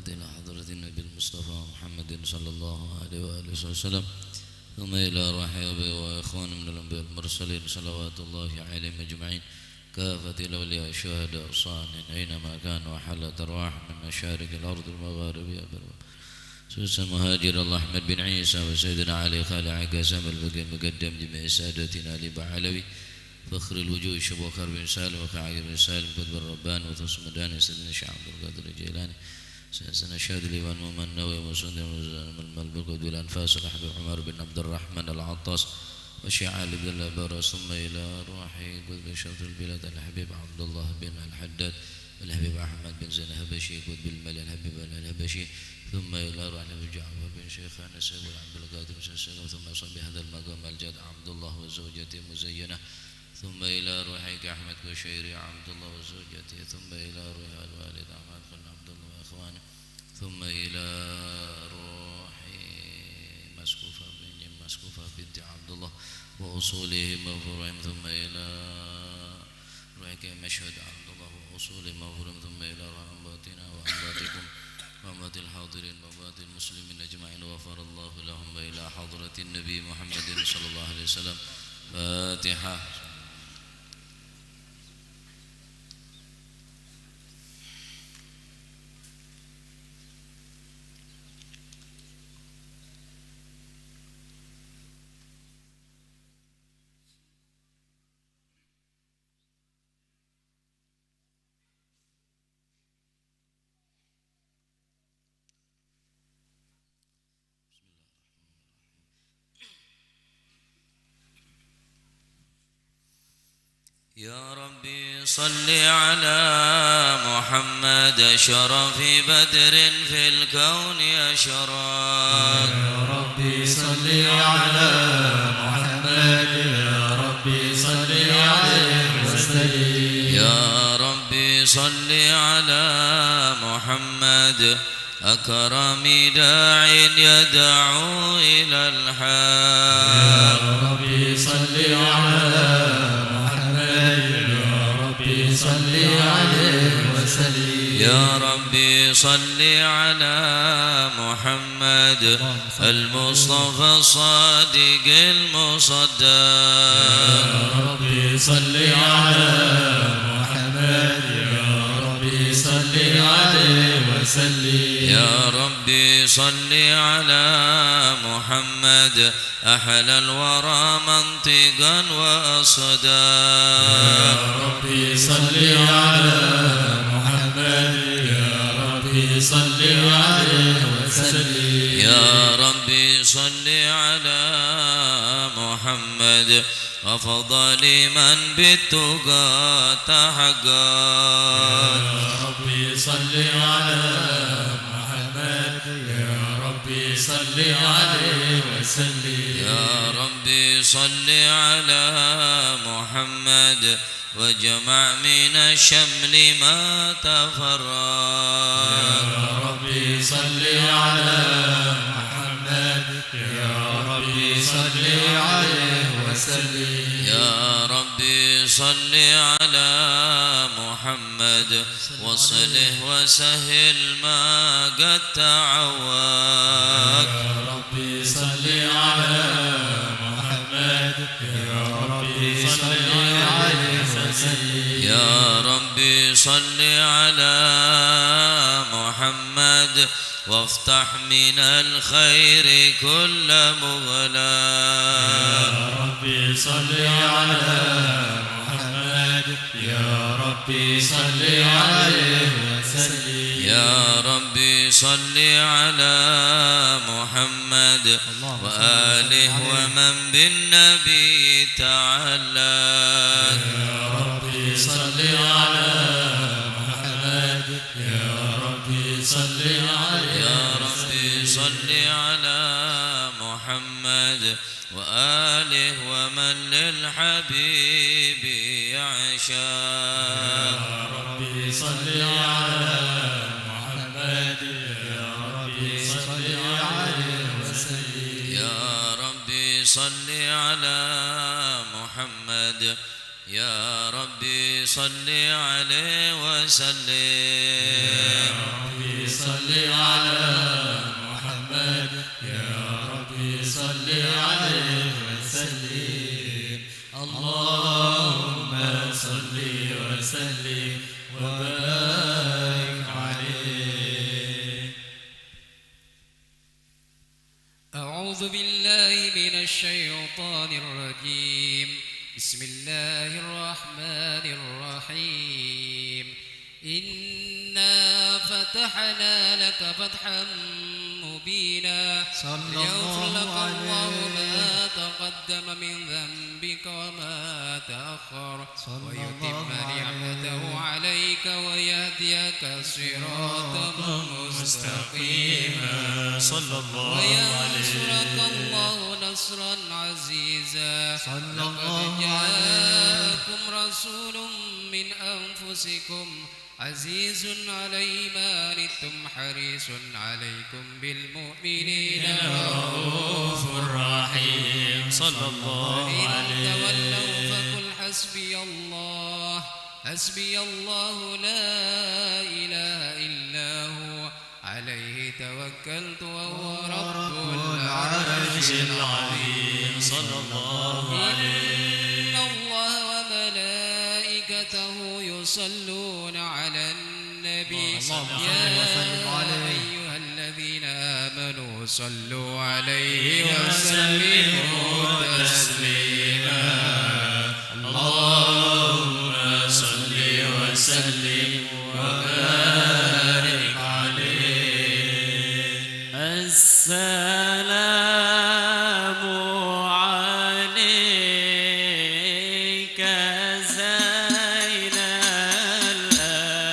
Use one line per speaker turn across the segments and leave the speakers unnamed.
إلى حضرة النبي المصطفى محمد صلى الله عليه وآله وسلم، ثم إلى أرواح أبي وإخوان من الأنبياء المرسلين صلوات الله عليهم أجمعين، كافة الأولياء الشهداء الصالحين أينما كانوا وحلت أرواح من مشارق الأرض المغاربية سوس المهاجر الله أحمد بن عيسى وسيدنا علي خالع عقاسم البقي المقدم جميع سادتنا علي بعلوي فخر الوجوه شبو بكر بن سالم وكعب بن سالم قطب الرباني وتصم داني سيدنا شيخ عبد القادر الجيلاني سيدنا شاذلي والمؤمن نووي وسند الملبق بالأنفاس الأحباب عمر بن عبد الرحمن العطاس وشيعال بن الأبرص، ثم إلى روحي قطب شرط البلاد الحبيب عبد الله بن الحداد والحبيب أحمد بن زين الهبشي قطب الملك الحبيب الهبشي، ثم إلى روح النبي جعفر بن شيخان سيد عبد القادر بن سلام، ثم يصل بهذا المقام الجد عبد الله وزوجته مزينة، ثم إلى روحك أحمد بشيري عبد الله وزوجته، ثم إلى روح الوالد أحمد بن عبد الله وإخوانه، ثم إلى روح مسكوفة بنت عبد الله وأصولهم وفروعهم، ثم إلى روحك مشهد عبد الله وأصولهم وفروعهم، ثم إلى روح أنباتنا وأنباتكم وأموات الحاضرين وأموات المسلمين أجمعين وغفر الله لهم، إلى حضرة النبي محمد صلى الله عليه وسلم. فاتحة. يا ربي صل على محمد شرف بدر في الكون أشراق.
يا ربي صل على محمد، يا ربي صل عليه وسلم.
يا ربي صل على محمد أكرم داع يدعو إلى الحق.
يا ربي صل على صل عليه وسلم.
يا ربي صل على محمد المصطفى الصادق المصدق.
يا ربي صل على محمد، يا ربي صل عليه وسلم.
يا ربي صل على محمد أحلى الورى منطقا وأصدا.
يا ربي صل على محمد، يا ربي صل عليه وسلم.
يا ربي صل على محمد وفضل من بالتقى تحقق.
يا ربي صل على محمد، يا ربي صل عليه وسلم.
يا ربي صل على محمد وجمع من الشمل ما تفرق.
يا ربي صل على محمد، يا ربي صل عليه وسلم.
يا ربي صل على محمد وصله وسهل ما قد تعوق.
يا ربي صل على محمد، يا ربي صل عليه وسلم.
يا ربي صل على محمد وافتح من الخير كل مغلاق.
يا ربي صل على محمد، يا ربي صل عليه وسلم.
يا ربي صل على محمد وآله ومن بالنبي تعلق.
يا ربي صل على محمد، يا ربي صل عليه.
يا ربي صل على محمد وآله ومن للحبيب يعشاق.
يا ربي صل على محمد، يا ربي صل عليه وسلم.
يا ربي صل على محمد يا ربي صل عليه وسلم.
يا ربي صل على محمد يا ربي صل عليه وسلم اللهم صل وسلم وبارك عليه.
أعوذ بالله من الشيطان الرجيم. بسم الله الرحمن الرحيم. إنا فتحنا لك فتحا مبينا ليغفر لك الله ما تقدم من ذنبك وما تأخر ويتم نعمته عليك ويهديك صراطا مستقيما وينصرك الله نصرا عزيزا. لقد جاءكم رسول من أنفسكم عزيز عليه ما عنتم حريص عليكم بالمؤمنين
رؤوف رحيم صلى الله عليه وسلم.
إن تولوا فقل حسبي الله حسبي الله لا إله إلا هو عليه توكلت وهو رب العرش العظيم
صلى الله عليه.
إن الله وملائكته يصلون على النبي يا أيها الذين آمنوا صلوا عليه وسلموا تسليما.
اللهم صل وسلم وبارك عليه. السلام عليك زين الأنبياء.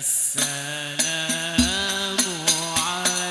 السلام عليك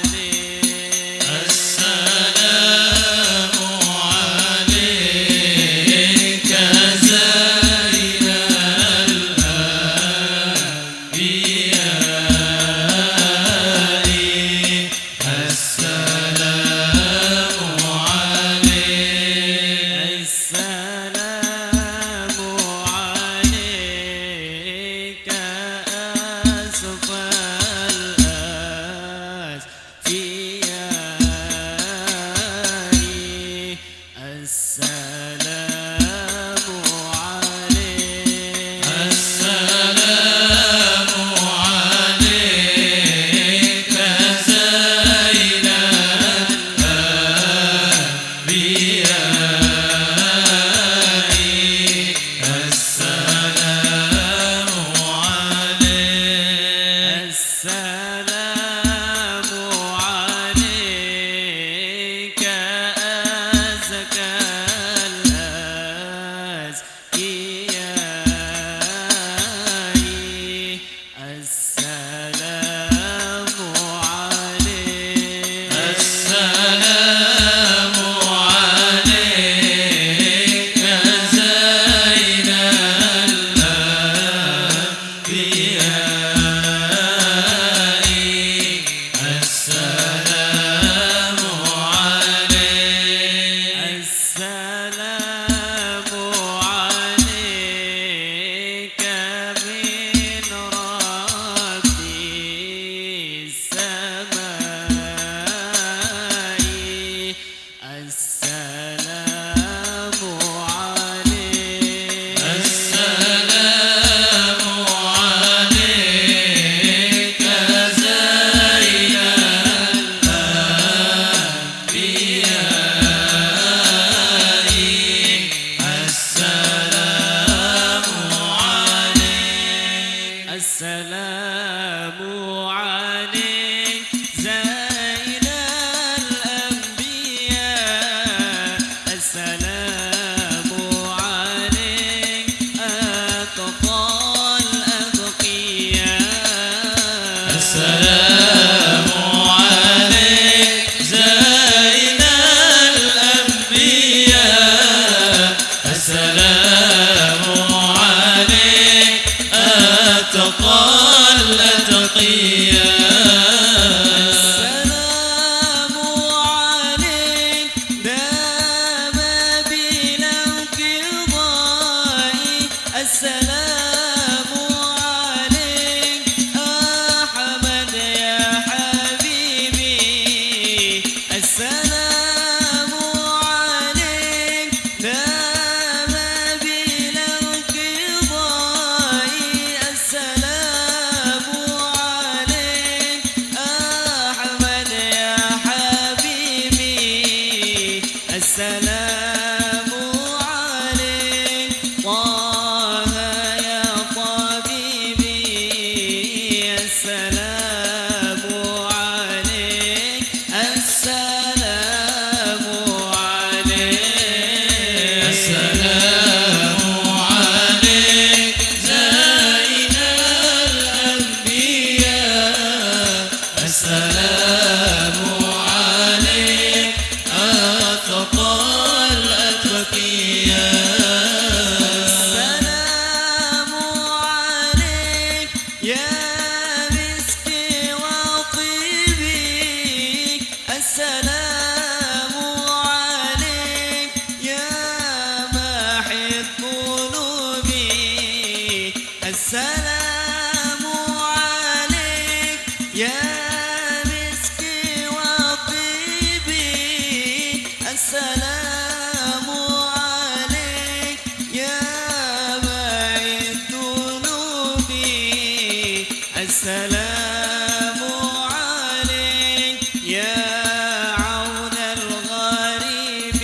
السلام عليك طه يا طبيبي السلام عليك السلام عليك
السلام عليك زين الأنبياء السلام عليك أتقى الأتقياء
السلام عليك يا مسكي وطيبي السلام عليك يا محي القلوب السلام عليك يا مسكي وطيبي السلام عليك يا معي الذنوب السلام عليك يا عون الغريب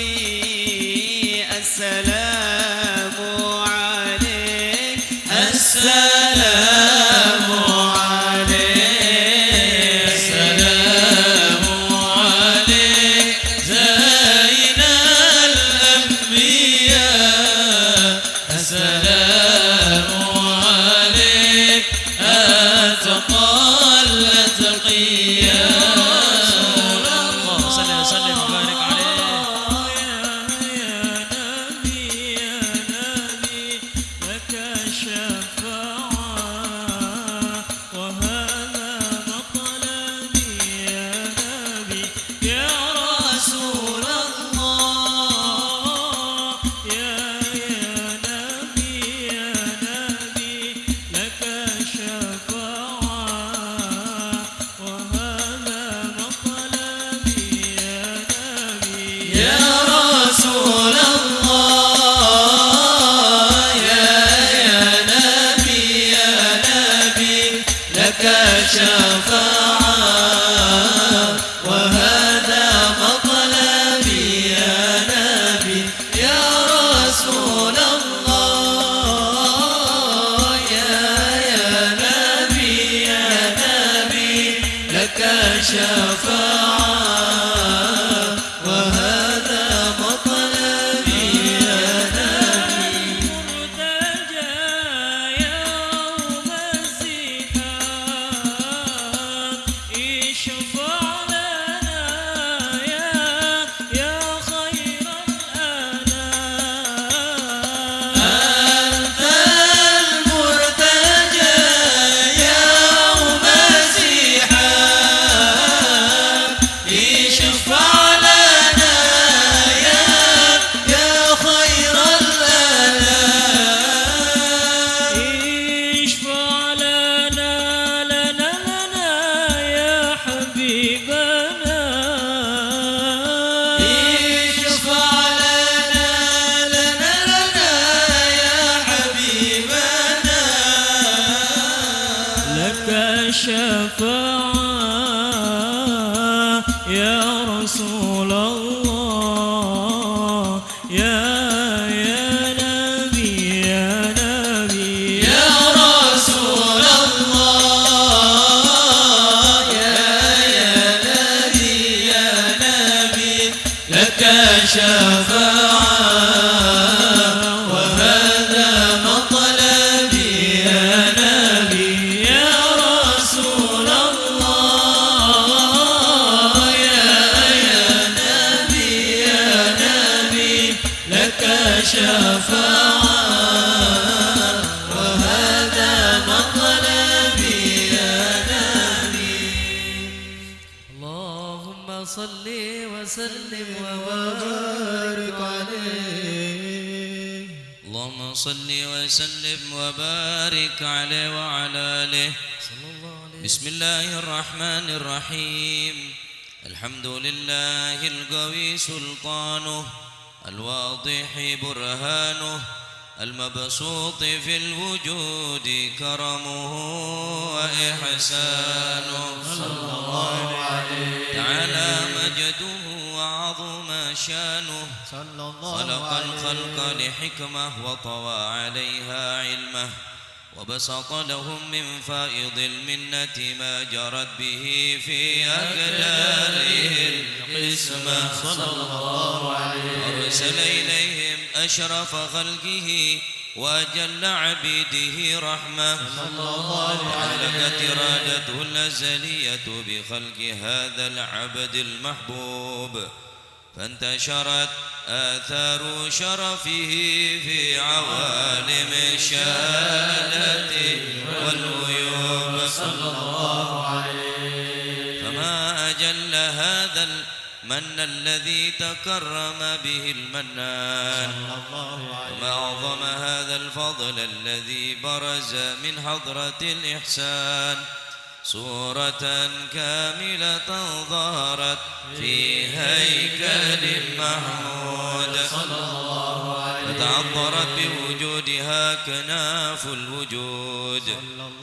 السلام عليك السلام عليك
السلام عليك زين الأنبياء السلام عليك أتقى الأتقياء اللهم صل وسلم وبارك عليه يا نبي لك الشفاعة وهذا مطلبي يا نبي يا رسول الله يا نبي لك الشفاعة وهذا مطلبي يا نبي يا رسول الله يا نبي لك شفاعة وهذا مطلبي يا نبي يا رسول الله يا نبي لك شفاعة وهذا مطلبي يا نبي مرتجى يوم الزحام اشفع لنا يا خير الأنام أنت المرتجى يوم الزحام اشفع لنا يا خير الأنام اشفع لنا يا حبيبنا اشفع لنا يا حبيبنا لك الشفاعة يا رسول الله يا نبي يا رسول الله يا نبي لك شفاعة وهذا مطلبي يا نبي يا رسول الله يا نبي لك شفاعة وهذا مطلبي يا نبي اللهم صل وسلم وبارك عليه
اللهم صل وسلم وبارك عليه وعلى آله بسم الله الرحمن الرحيم الحمد لله القوي سلطانه الواضح برهانه المبسوط في الوجود كرمه وإحسانه صلى الله عليه تعالى مجده وعظم شانه
صلى الله
خلق
عليه
الخلق لحكمة وطوى عليها علمه وبسط لهم من فائض المنة ما جرت به في أقداره القسمة
صلى الله عليه
أرسل إليهم أشرف خلقه وأجل عبيده رحمة علقت إرادته الأزلية بخلق هذا العبد المحبوب فانتشرت آثار شرفه في عوالم الشهادة والغيوب صلى الله عليه فما أجل هذا المن الذي تكرم به المنان وما أعظم هذا الفضل الذي برز من حضرة الإحسان صورة كاملة ظهرت في هيكل محمود فتعطرت بوجودها كناف الوجود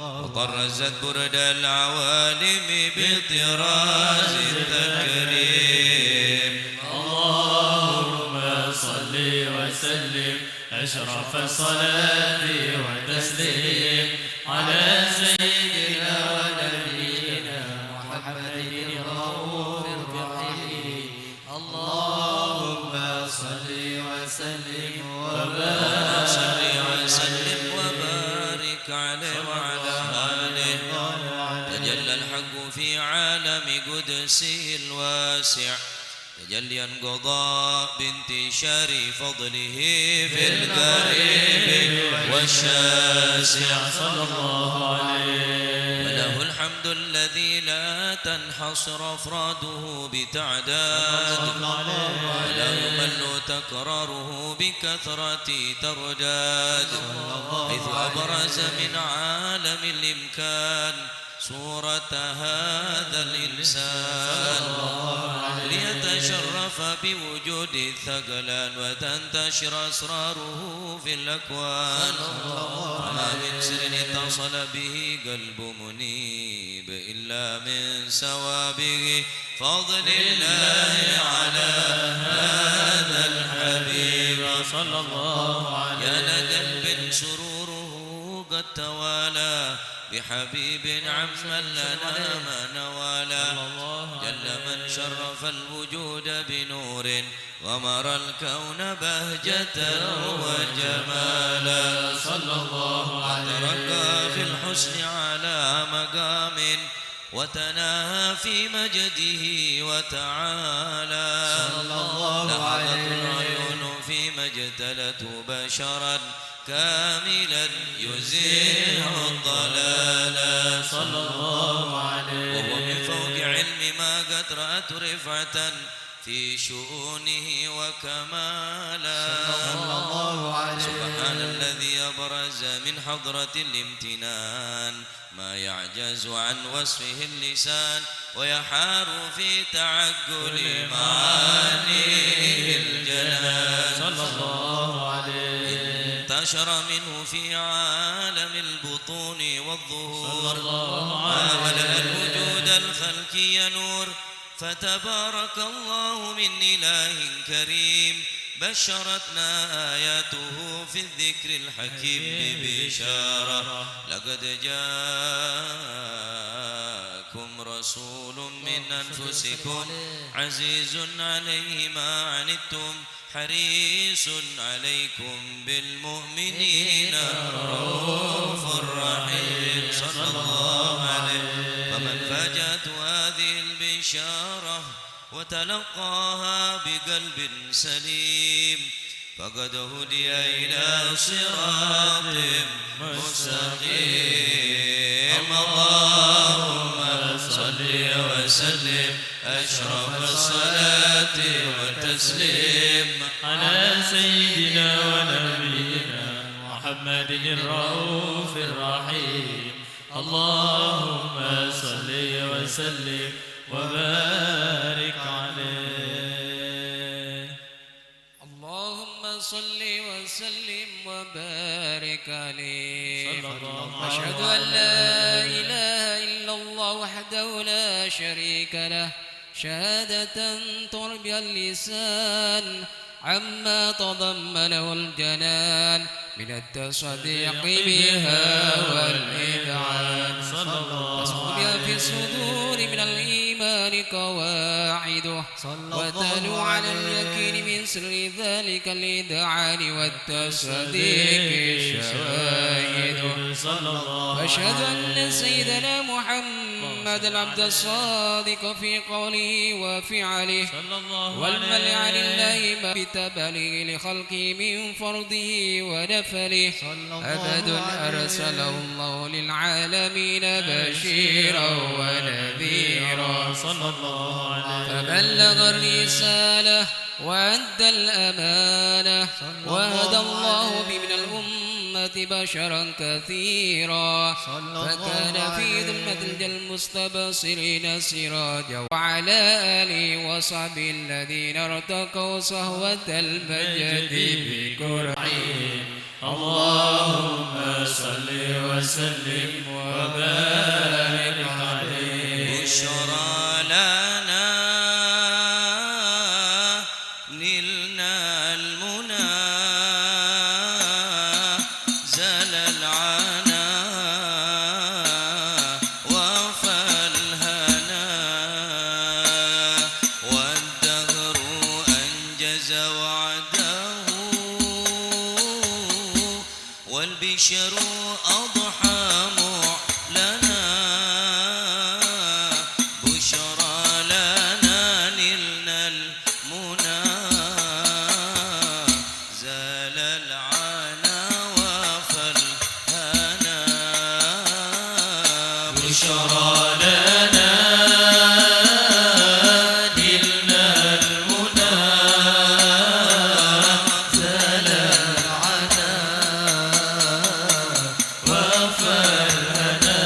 وطرزت برد العوالم بطراز التكريم
اللهم صل وسلم أشرف الصلاة والتسليم على سيدنا ونبينا محمد الرؤوف الرحيم اللهم صل وسلم
وبارك عليه وعلى آله تجلى الحق في عالم قدسه الواسع تجليا قضاء بانتشار فضله في القريب والشاسع
صلى الله عليه
وله الحمد الذي لا تنحصر أفراده بتعداد ولا يمل تكراره بكثرة ترداد حيث أبرز من عالم الإمكان صورة هذا الإنسان ليتشرف بوجود الثقلان وتنتشر أسراره في الأكوان وما من سر اتصل به قلب منيب إلا من سوابه فضل الله على هذا الحبيب
صلى الله عليه
يا لقلب سروره قد توالى بحبيب عمن لنا ما نوالا جل من شرف الوجود بنور غمر الكون بهجة وجمالا
صلى الله عليه
ترقى في الحسن على مقام وتناهى في مجده وتعالى لحظت العيون فيما اجتلت بشرا كاملا يزيح الضلال
صلى الله عليه
وهو من فوق علم ما قد رأت رفعة في شؤونه وكمالا سبحان الذي أبرز من حضرة الامتنان ما يعجز عن وصفه اللسان ويحار في تعقل معانيه الجنان
صلى الله عليه
انتشر منه في عالم البطون والظهور
عليه
وملأ الوجود الخلقي نور فتبارك الله من إله كريم بشرتنا آياته في الذكر الحكيم ببشارة لقد جاءكم رسول من أنفسكم عزيز عليه ما عنتم حريص عليكم بالمؤمنين رؤوف رحيم صلى الله عليه فمن فاجأت هذه البشارة وتلقاها بقلب سليم فقد هدي إلى صراط مستقيم اللهم صل وسلم أشرف الصلاة والتسليم
على سيدنا ونبينا محمد الرؤوف الرحيم اللهم صل وسلم وبارك عليه
اللهم صل وسلم وبارك عليه
صلى الله
أشهد
عليه
أن لا إله إلا الله وحده لا شريك له شهادة تربي اللسان عما تضمنه الجنان من التصديق بها والإذعان. تسقط في الصدور من الإيمان قواعده وتلو على اليقين من سر ذلك الإذعان والتصديق شواهده. وأشهد أن سيدنا محمد العبد الصادق في قوله وفعله والملء عن الله ما بتبليغ لخلقه من فرضه ونفله. أبد أرسله الله للعالمين بشيرا ونذيرا فبلغ الرسالة وأدى الأمانة وهدى الله به من الأمة بشرا كثيرا فكان في ذمة المستبصرين سراجا. وعلى آله وصحبه الذين ارتقوا صهوة المجد بكرعين.
اللهم صل وسلم وبارك عليه.
بشرى لنا نلنا المنى زال العنا وفى الهنا والدهر أنجز وعده والبشر أضحى معلنا. بشرى لنا نلنا المنى زال العنا وفى الهنا.
بشرى لنا نلنا المنى زال العنا وفى الهنا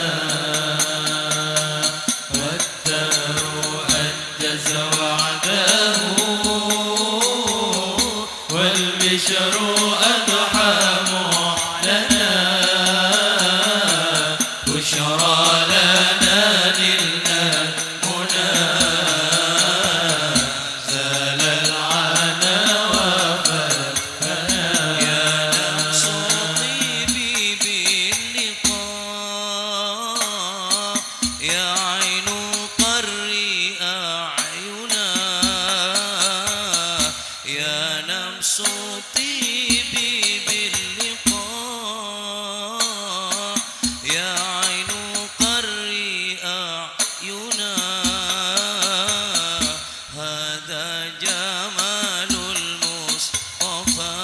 والدهر أنجز وعده والبشر أضحى معلنا. بشرى لنا نلنا المنى زال العنا وفى الهنا.
يا نفس طيبي باللقاء يا عين قري أعينا. يا نفس طيبي باللقاء يا عين قري أعينا. هذا جمال المصطفى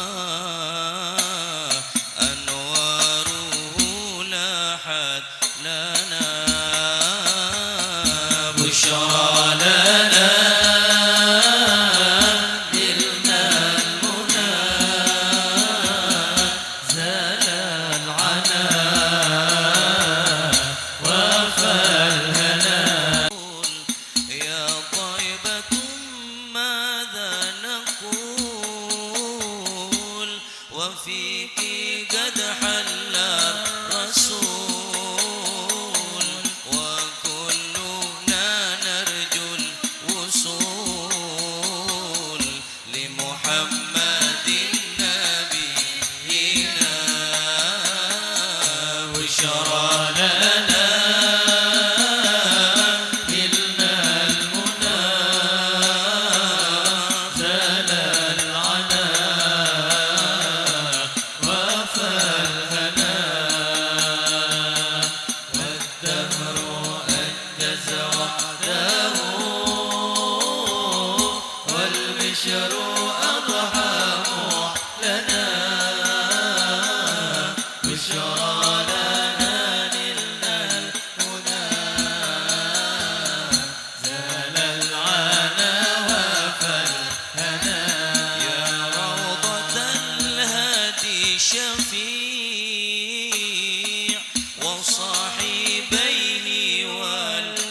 أنواره لاحت لنا.
بشرى لنا نلنا المنى زال العنا وفى الهنا.
يا طيبة ماذا نقول وفيك قد حل الرسول وكلنا نرجو الوصول لمحمد نبينا.
بشرى لنا نلنا المنى زال العنا وفى الهنا والدهر أنجز وعده والبشر أضحى معلنا. بشرى لنا نلنا المنى زال العنا وفى الهنا.
يا روضة الهادي شفيع وصاحبيه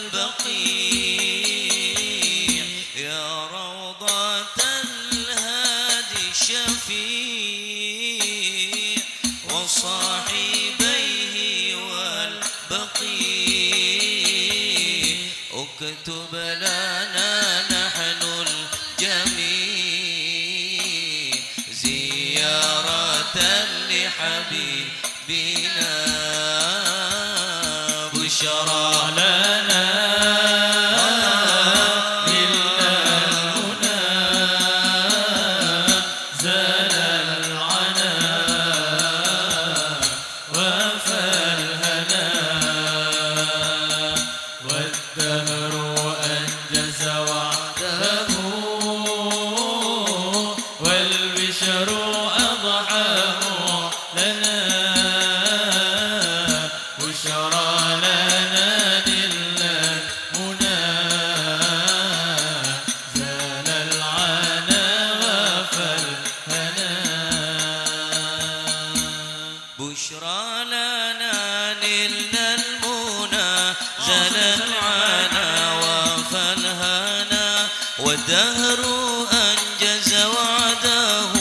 والبقيع. يا روضة الهادي شفيع وصاحبيه والبقيع. اكتب لنا لحبيبنا بشرى
لنا نلنا المنى زال العنا وفى الهنا والدهر أنجز وعده والبشر أضحاه لنا بشرى لنا نلنا المنى زال العنا وفى الهنا
بشرى لنا نلنا المنى زال العنا وفى الهنا والدهر أنجز وعده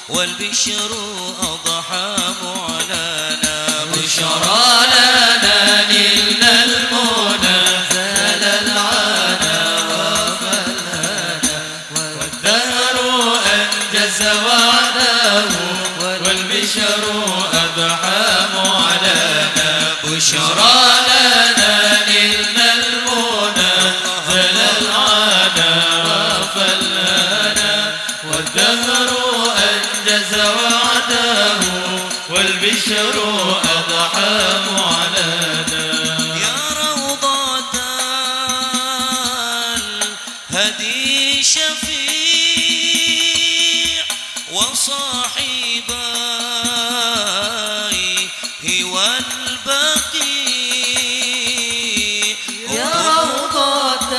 والبشر أضحى معلنا
بشرى لنا نلنا المنى زال العنا وفى الهنا والدهر أنجز وعده والبشر أضحى معلنا بشرى لنا نلنا المنى زال العنا وفى الهنا والدهر أنجز وعده والبشر أضحى معلنا
يا روضة الهدي شفيع وصاحبيه والبقيع
يا روضة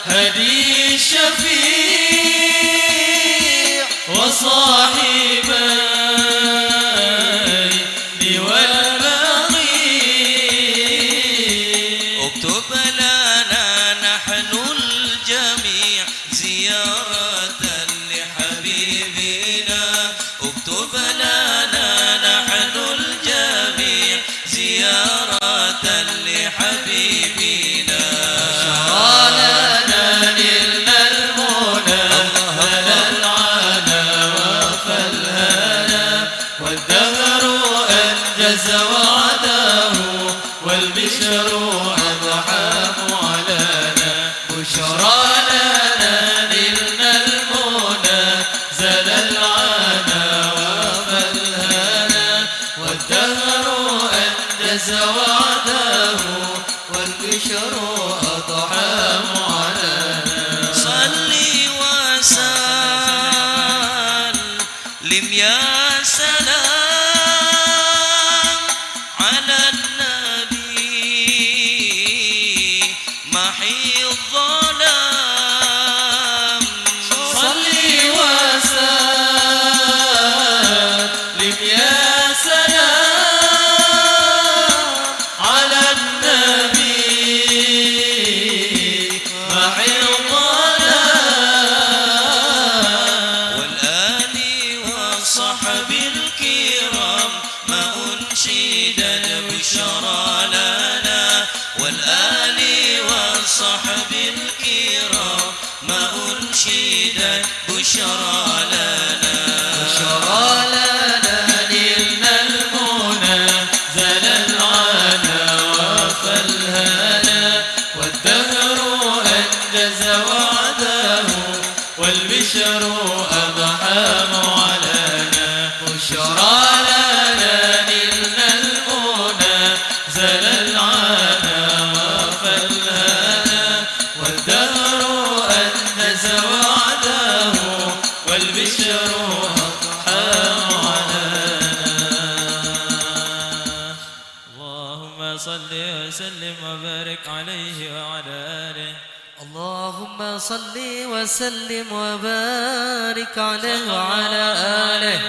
الهدي الشفيع وصاحبيه والبقيع
اكتب لنا نحن الجميع زيارة لحبيبنا اكتب لنا نحن الجميع زيارة لحبيبنا
بشرى لنا نلنا المنى زال العنا وفى الهنا والدهر أنجز وعده والبشر أضحى معلنا بشرى لنا نلنا المنى زال العنا وفى الهنا والدهر أنجز وعده والبشر أضحى معلنا
صلي وسلم يا سلام على النبي محي الظلام
صلي وسلم يا سلام على النبي محي الظلام
والآل والصحب الكرام ما أنشد البشرى لنا والآل والصحب الكرام ما أنشد البشرى لنا
بشرى لنا نلنا المنى زال العنا وفى الهنا والدهر أنجز وعده والبشر أضحى معلنا بشرى لنا نلنا المنى زال العنا وفى الهنا والدهر أنجز وعده والبشر أضحى معلنا اللهم صل وسلم وبارك عليه وعلى آله
اللهم صل وسلم وبارك عليه وعلى آله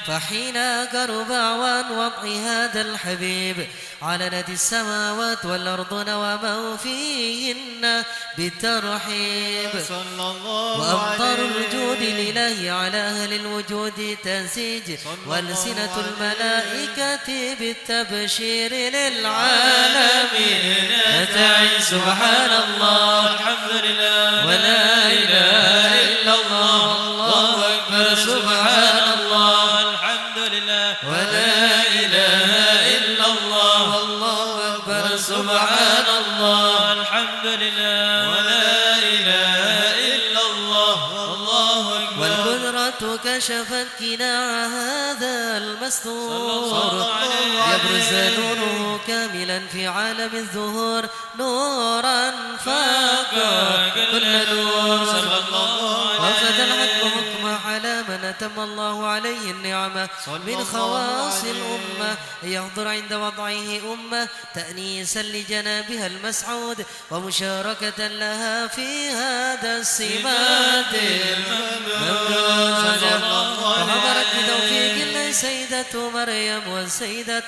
فحين قرب أعوان وضع هذا الحبيب على ندي السماوات والأرض ومن فيهن بالترحيب
صلى الله
وأمطر الوجود لله على أهل الوجود تنسيج والسنة الملائكة بالتبشير للعالمين نتعي سبحان الله
الحمد لله
ولا إله إلا الله الله أكبر سبحان الله كشفت كناع هذا المستور يبرز نوره كاملا في عالم الظهور نورا فاق كل نور وفتح الحق حكمه على من أتم الله عليه النعمة من خواص الأمة يحضر عند وضعه أمة تأنيسا لجنابها المسعود ومشاركة لها في هذا السمات الممجودة وحضرت بتوفيق الله سيدة مريم والسيدة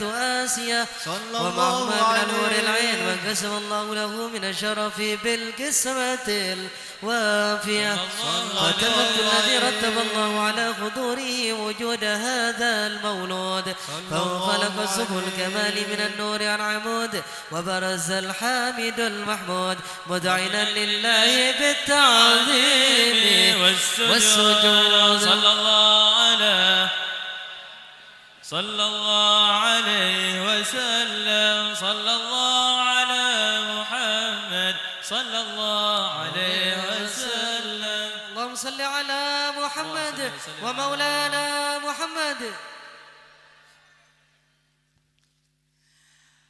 آسيا ومعهما من النور العين وقسم الله له من الشرف بالقسمة الوافية وتمت الذي رتب الله على حضوره وجود هذا المولود فهو خلق سبل الكمال من النور عن عمود وبرز الحامد المحمود مدعنا لله بالتعظيم والسجود
صلى الله عليه وسلم صلى الله على محمد صلى الله عليه وسلم
اللهم صل على محمد ومولانا محمد.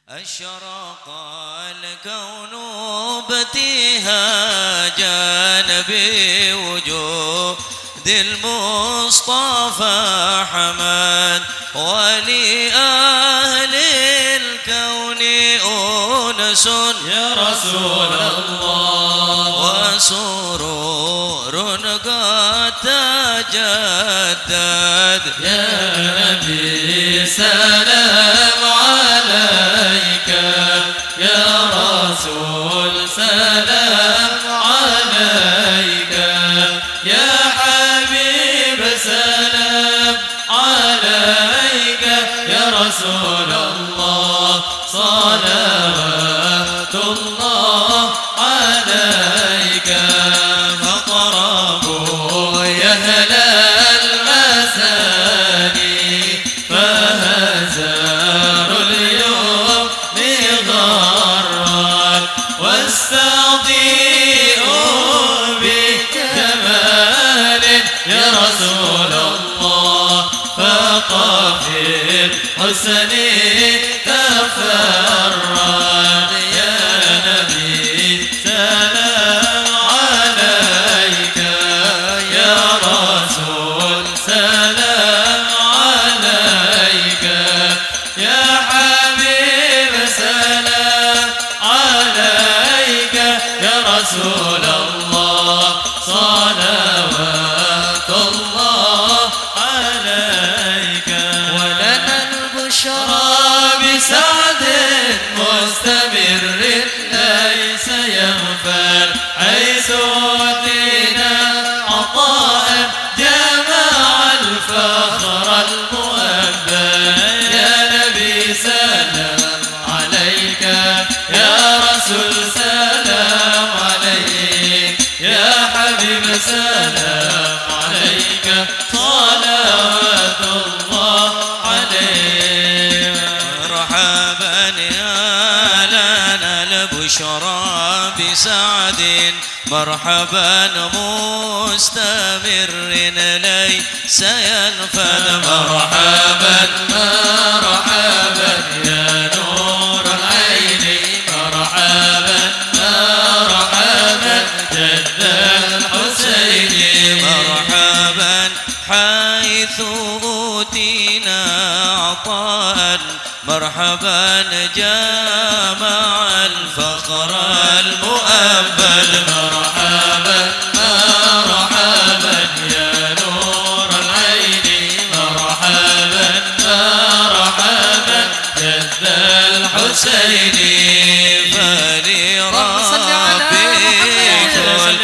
أشرق الكون بتهاجا بوجود المصطفى حمد ولأهل الكون أنس
يا رسول الله
وسرور قد تجدد
يا نبي سلام عليك يا رسول سلام عليك يا حبيب سلام عليك يا رسول الله صلوات الله عليك فقربوا يا أهل المساني فهزاروا اليوم لغرك واستضيئوا بجمال يا رسول الله فقفل حسني تفرد يا نبي سلام عليك يا رسول سلام عليك يا حبيب سلام عليك يا رسول الله صلوات الله عليك
ولنا البشرى
بسعد مستمر ليس ينفر حيث أوتينا عطاء جمع الفخر المؤبد يا نبي سلام عليك يا رسول سلام عليك يا حبيب سلام عليك صلوات الله عليك
مرحبا يا لنا البشرى بسعد مرحبا مستمر ليس ينفد
مرحبا مرحبا يا نور العين مرحبا مرحبا جد الحسين
مرحبا حيث أوتينا عطاء مرحبا جامع الفخر المؤبد
مرحبا مرحبا يا نور العين مرحبا مرحبا جد الحسين
فلربي كل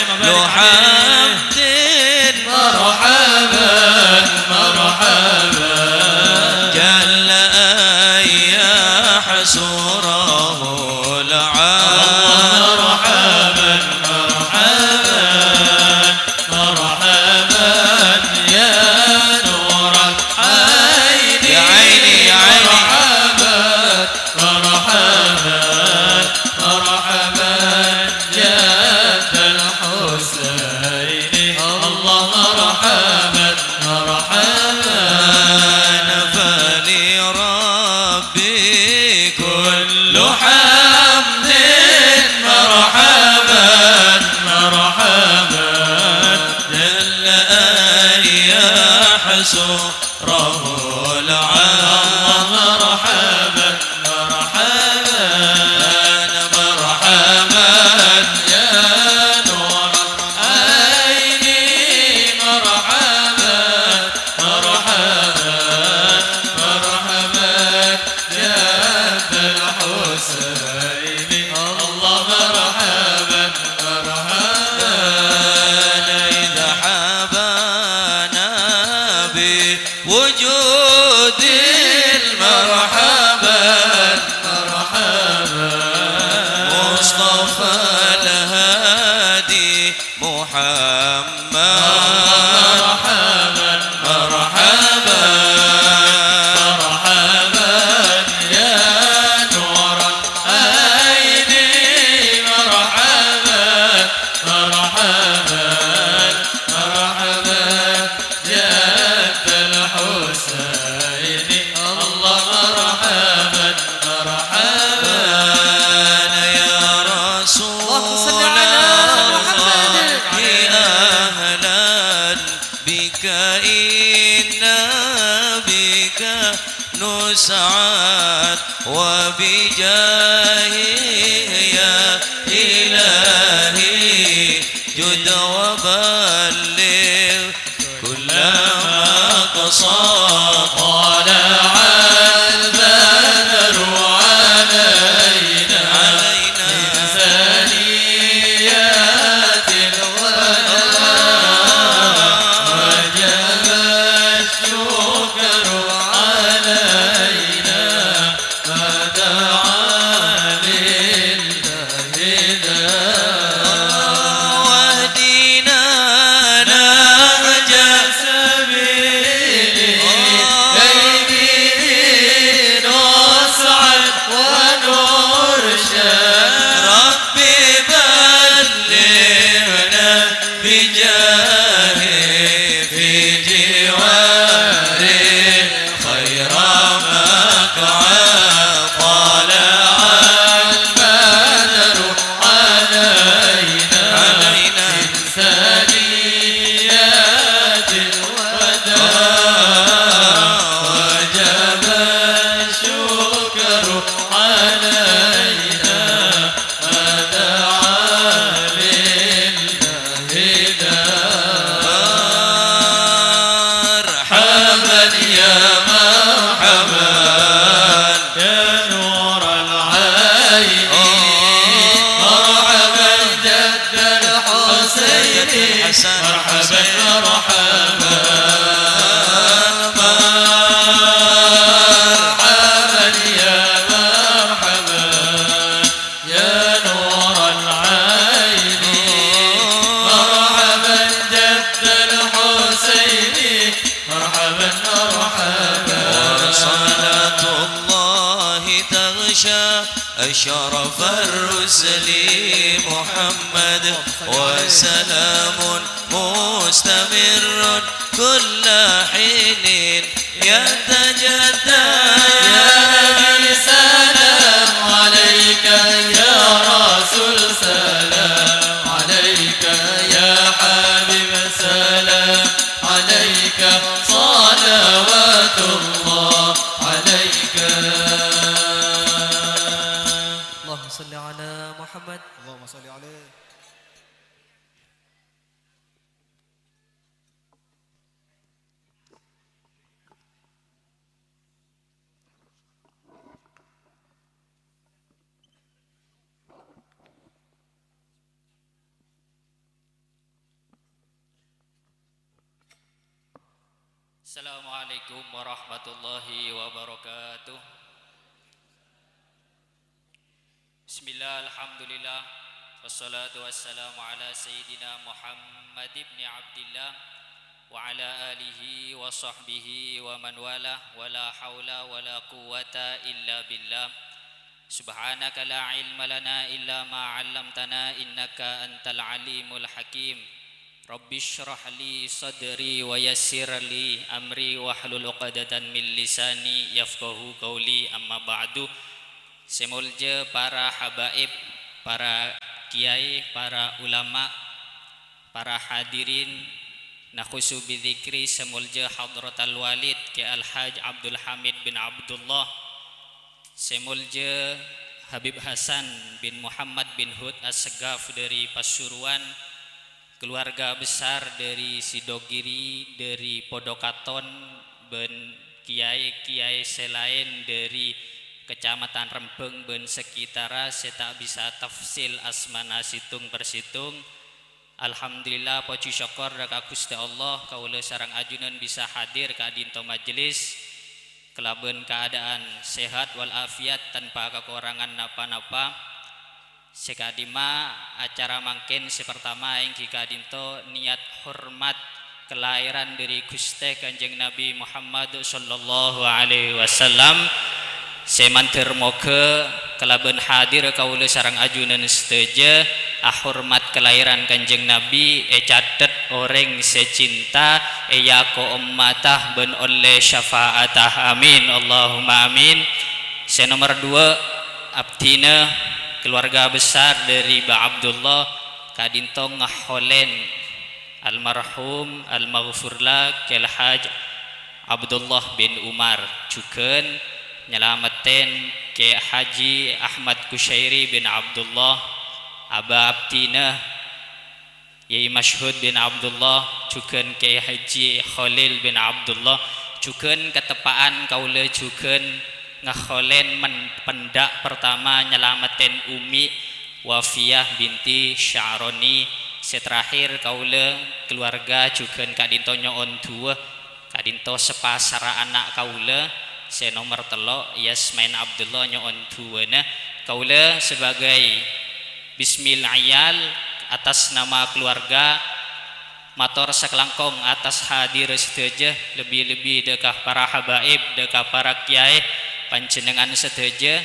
حمد
مرحبا مرحبا
جل أن يحسره العالم
مرحبا مرحبا مرحبا يا نور العين
يا عيني يا عيني
مرحبا مرحبا مرحبا جد الحسين
سره العام
مرحبا مرحبا مرحبا يا نور العين مرحبا مرحبا مرحبا يا ابا الحسين الله مرحبا مرحبا
إذا حبانا بوجود المرحبا
مرحبا
مصطفى الهادي محمد
مرحبا مرحبا مرحبا يا نور العين مرحبا مرحبا مرحبا يا ابا الحسين الله مرحبا مرحبا
يا رسول
اللهم صل على محمد.
أهلا بك إنا بك نسعد وبجاهه يا إلهي جد وبلغ كل ما قصد
طلع البدر علينا
علينا
من ثنيات الوداع وجب الشكر علينا ما دعا لله
واهدنا نهج
سبيلي كي نسعد ونرشد
ربي بلغنا بجاهه في جواره خير مقعد طلع
البدر علينا
علينا
من ثنيات الوداع وجب الشكر علينا ما دعا مرحبا يا مرحبا يا نور العين مرحبا جد الحسين مرحبا مرحبا مرحبا يا مرحبا يا نور العين مرحبا جد الحسين مرحبا مرحبا
صلاة الله تغشى أشرف الرسل محمد وسلام مستمر كل حين يتجدد
يا نبي سلام عليك يا رسول سلام عليك يا حبيب سلام عليك صلوات الله عليك
اللهم صل على محمد.
اللهم صل عليه.
Assalamualaikum warahmatullahi wabarakatuh. Bismillah, alhamdulillah, wassalatu wassalamu ala sayyidina Muhammad ibn Abdillah wa ala alihi wa sahbihi wa man wala wa la hawla wa la quwwata illa billah. Subhanaka la ilma lana illa ma 'allamtana innaka antal alimul hakim. Rabbi shrah li sadri wa yassir li amri wahlul 'uqdatan min lisani yafqahu qawli, amma ba'du. Semulja para habaib, para kiai, para ulama, para hadirin nakhusu bidzikri semulja hadratal walid ke Al-Haj Abdul Hamid bin Abdullah, semulja Habib Hasan bin Muhammad bin Hud As-Segaf dari Pasuruan, keluarga besar dari Sidogiri, dari Podokaton, ben kiai-kiai selain dari Kecamatan Rempeng ben sekitara, saya tak bisa tafsil asmana situng persitung. Alhamdulillah puji syukur dak Gusti Allah kaula sareng ajunan bisa hadir ka dinto majelis kelaben keadaan sehat wal afiat tanpa kekurangan napa-napa. Sekadima acara mangkin sepertama yang kika dinto niat hormat kelahiran dari Gusti Kanjeng Nabi Muhammad sallallahu alaihi wasallam. Semantir moga kelaben hadir kaula sareng ajunan seteja hormat kelahiran Kanjeng Nabi catet orang secinta yako ummatah ben oleh syafaatah, amin Allahumma amin. Nomor 2 abdina keluarga besar dari Ba Abdullah kadinto ngaholen almarhum almaghfurlah kel Haj Abdullah bin Umar cuken nyelamatin ke Haji Ahmad Kusyairi bin Abdullah Aba Abdina Yai Mashhud bin Abdullah cuken ke Haji Khalil bin Abdullah cuken ketepaan kaula cuken ngakholen pendak pertama nyelamatin Umi Wafiyah binti Sya'roni. Seterakhir kaula keluarga cuken kadinto nyoon dua kadinto sepasara anak kaula nomor 3 Yasmin Abdullah nyoon duana kaula sebagai bismillahiyal atas nama keluarga mator sakelangkong atas hadir seteja lebih-lebih dekah para habaib dekah para kiai panjenengan seteja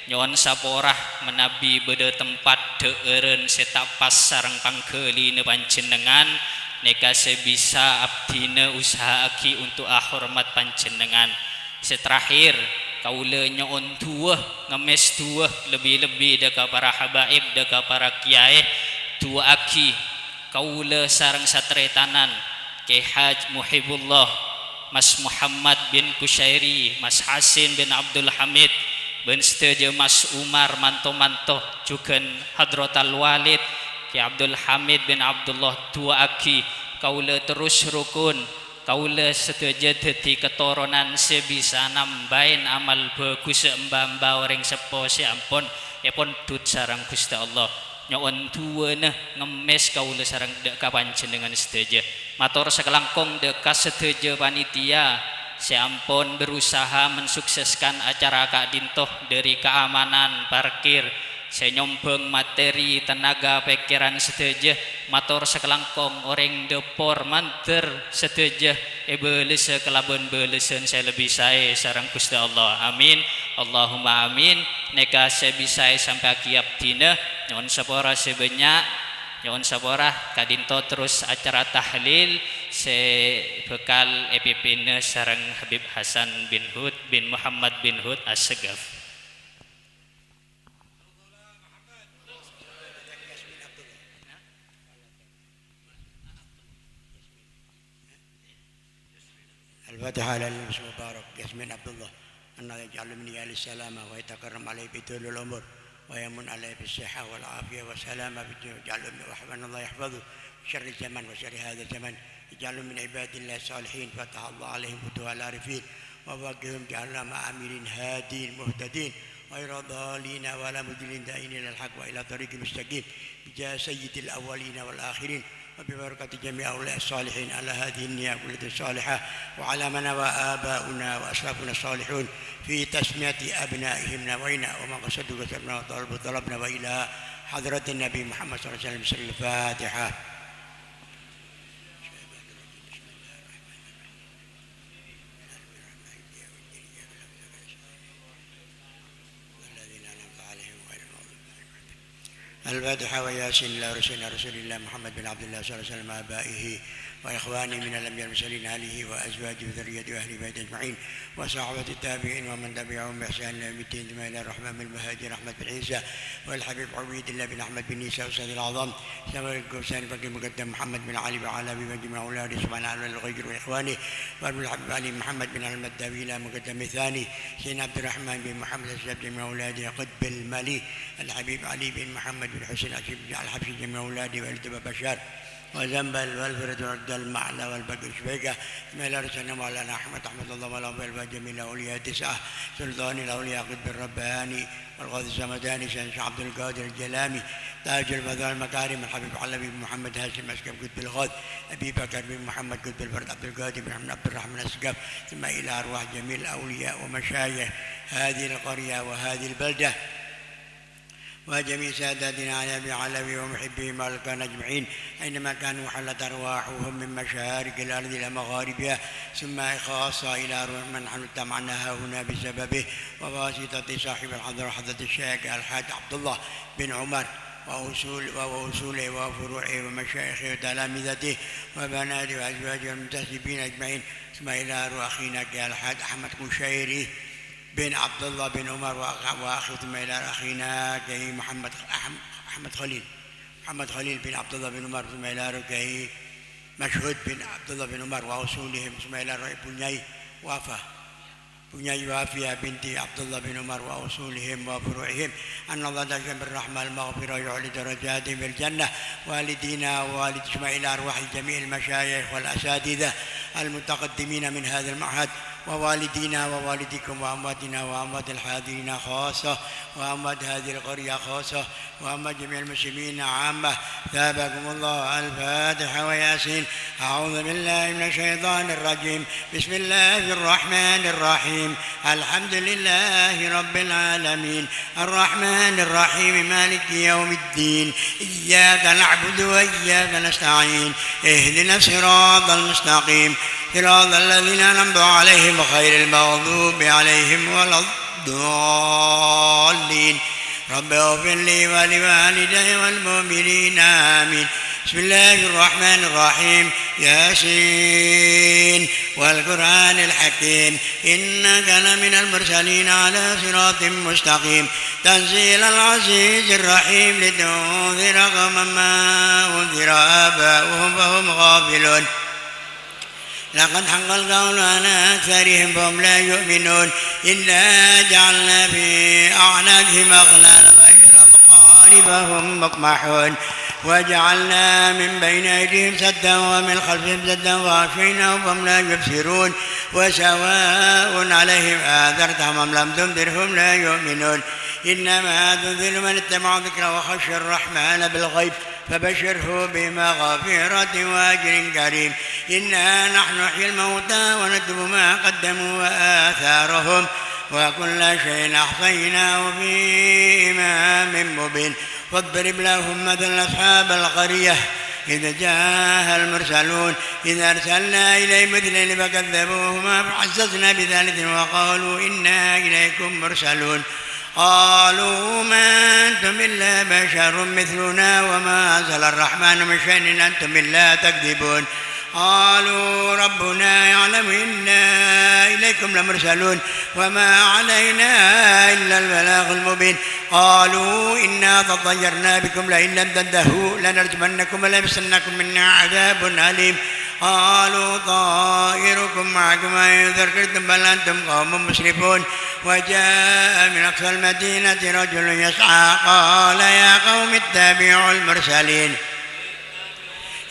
nyoon saporah menabi beda tempat deureun setapas sareng pangkeulina panjenengan neka sebisa abdina usaha aki untuk hormat panjenengan. Seterakhir kaula nyoon dua ngemes dua lebih-lebih deka para habaib deka para kiai dua aki kaula sareng satretanan ke Haj Muhibullah Mas Muhammad bin Kusyairi, Mas Hasin bin Abdul Hamid ben seteja Mas Umar manto-manto juken Hadratal Walid ke Abdul Hamid bin Abdullah dua aki kaula terus rukun kaula setuju dadi ketoronan sebisa nambahin amal bagus mbah-mbah orang sepo ampun epon dut sareng Gusti Allah nyoon duweuna ngemes kaula sareng deka panjenengan setuju matur sakelangkung deka setuju panitia seampun berusaha mensukseskan acara Kak Dintoh dari keamanan parkir saya nyombong materi tenaga pikiran seteja mator sekelangkong orang depor manter seteja beles kelaban belesen saya lebih saya sareng Gusti Allah amin Allahumma amin neka saya bisa sampai kiap dina nyon sapora sebanyak nyon sapora kadinto terus acara tahlil se bekal EPP-na sareng Habib Hasan bin Hud bin Muhammad bin Hud As-Segaf.
الفاتحة على النبي المبارك ياسمين عبد الله أنه يجعل من أهل السلامة ويتكرم عليه بطول الأمور ويمن عليه بالصحة والعافية والسلامة في الدنيا ويجعله من وحبا الله يحفظه شر الزمن وشر هذا الزمن يجعله من عباد الله الصالحين فتح الله عليهم فتوح العارفين وفقهم جعلنا مع أمير هادين مهتدين غير ضالين ولا مضلين دائين إلى الحق وإلى طريق مستقيم بجاه سيد الأولين والآخرين وببركة جميع أولياء الصالحين على هذه النية كلها الصالحة وعلى من وآباؤنا وأسلافنا الصالحون في تسمية أبنائهم نوينا ومن قصدوا كسبنا وطلبوا طلبنا وإلى حضرة النبي محمد صلى الله عليه وسلم بسر الفاتحة. الفاتحة وياسين الله رسولنا رسول الله محمد بن عبد الله صلى الله عليه وسلم آبائه وإخوانه من الأنبياء المرسلين آله وأزواجه وذريته وأهل بيته أجمعين وصحابة التابعين ومن تبعهم بإحسان إلى يوم الدين ثم إلى الرحمن بن المهاجر أحمد بن عيسى والحبيب عبيد الله بن أحمد بن عيسى أستاذ الأعظم سمر الكوساني فقيه المقدم محمد بن علي وعلى بن أولاده سبحانه على الغير وإخوانه وابن الحبيب علي محمد بن علي الداويلة مقدم الثاني سيدنا عبد الرحمن بن محمد الشاب من أولاده قطب المالي الحبيب علي بن محمد بن حسين الحبشي من أولاده والد بشار وزنبل والفرد ورد المعلى والبقر شبيكة ما لا رسلنا مولانا أحمد الله ولا جميل الأولياء 9 سلطان الأولياء قطب الرباني والغوث السمداني شيخ عبد القادر الجلامي تاج المذهب المكارم الحبيب علوي بن محمد هاشم أسقف قطب الغوث أبي بكر بن محمد قطب الفرد عبد القادر بن عبد الرحمن أسقف ثم إلى أرواح جميع الأولياء ومشايخ هذه القرية وهذه البلدة وجميع ساداتنا على علوي ومحبهم والكان أجمعين أينما كانوا حلت أرواحهم من مشارق الأرض إلى مغاربها ثم خاصة إلى أرواح من نحن اجتمعنا هنا بسببه وواسطة صاحب الحضرة حضرة الشيخ الحاج عبد الله بن عمر وأصوله وفروعه ومشايخه وتلامذته وبناته وأزواجه والمنتسبين أجمعين ثم إلى أرواح أخينا الحاج أحمد كشيري بن عبد الله بن عمر وأخي ثم إلى أخينا كي محمد خليل بن عبد الله بن عمر ثم إلى كي مشهود بن عبد الله بن عمر وأصولهم ثم إلى بنياي وافية بنت عبد الله بن عمر وأصولهم وفروعهم أن الله تجمع بالرحمة المغفرة يعلي درجاتهم في الجنة والدينا ووالد إلى أرواح جميع المشايخ والأساتذة المتقدمين من هذا المعهد ووالدينا ووالدكم وأمواتنا وأموات الحاضرين خاصة وأموات هذه القرية خاصة وأموات جميع المسلمين عامة ثابكم الله. الفاتحة وياسين. أعوذ بالله من الشيطان الرجيم. بسم الله الرحمن الرحيم. الحمد لله رب العالمين الرحمن الرحيم مالك يوم الدين. إياك نعبد وإياك نستعين. اهدنا الصراط المستقيم صراط الذين أنعمت عليهم غير المغضوب عليهم ولا الضالين. رب اغفر لي ولوالدي والمؤمنين آمين. بسم الله الرحمن الرحيم. ياسين والقرآن الحكيم إنك لمن المرسلين على صراط مستقيم. تنزيل العزيز الرحيم لتنذر قوما ما أنذر آباؤهم فهم غافلون. لقد حق القول على أكثرهم فهم لا يؤمنون. إلا جعلنا في أعناقهم أغلالا وفي الأذقان فهم مقمحون. وجعلنا من بين أيديهم سدا ومن خلفهم سدا وغشيناهم فهم لا يبصرون. وسواء عليهم أنذرتهم أم لم تنذرهم لا يؤمنون. إنما تنذر من اتبع ذكر وخشى الرحمن بالغيب فبشره بمغفرة وأجر كريم. إنا نحن نحيي الموتى ونكتب ما قدموا وآثارهم وكل شيء أحصيناه في إمام مبين. فاضرب لهم مثل أصحاب القرية إذ جاءها المرسلون إذ أرسلنا إليهم مثلين فكذبوهما فعززنا بثالث وقالوا إنا إليكم مرسلون. قالوا ما أنتم إلا بشر مثلنا وما أنزل الرحمن من شيء إن أنتم إلا تكذبون. قالوا ربنا يعلم إنا إليكم لمرسلون وما علينا إلا البلاغ المبين. قالوا إنا تطيرنا بكم لئن لم تنتهوا لنرجمنكم وليمسنكم منا عذاب أليم. قالوا طائركم معكم إن ذكرتم بل أنتم قوم مسرفون. وجاء من أقصى المدينة رجل يسعى قال يا قوم اتبعوا المرسلين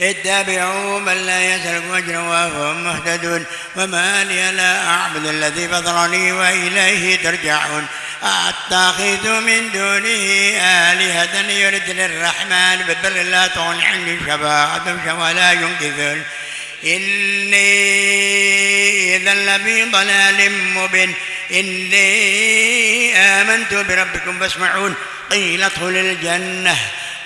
اتبعوا من لا يسألكم أجرا وهم مهتدون. وما لي لا أعبد الذي فطرني وإليه ترجعون. أتخذ من دونه آلهة يردن الرحمن بالبر لا تغن عني شفاعتهم ولا ينقذون. إني إذا لفي ضلال مبين. إني آمنت بربكم فاسمعون. قيل ادخل الجنة.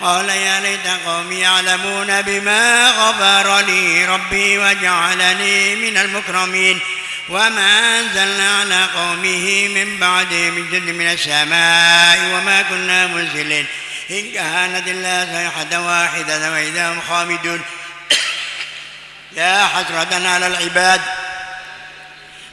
قال يا ليت قومي يعلمون بما غفر لي ربي وجعلني من المكرمين. وما أنزلنا على قومه من بعده من جند من السماء وما كنا منزلين. إن كانت إلا صيحة واحدة وإذا هم خامدون يا حسرة على العباد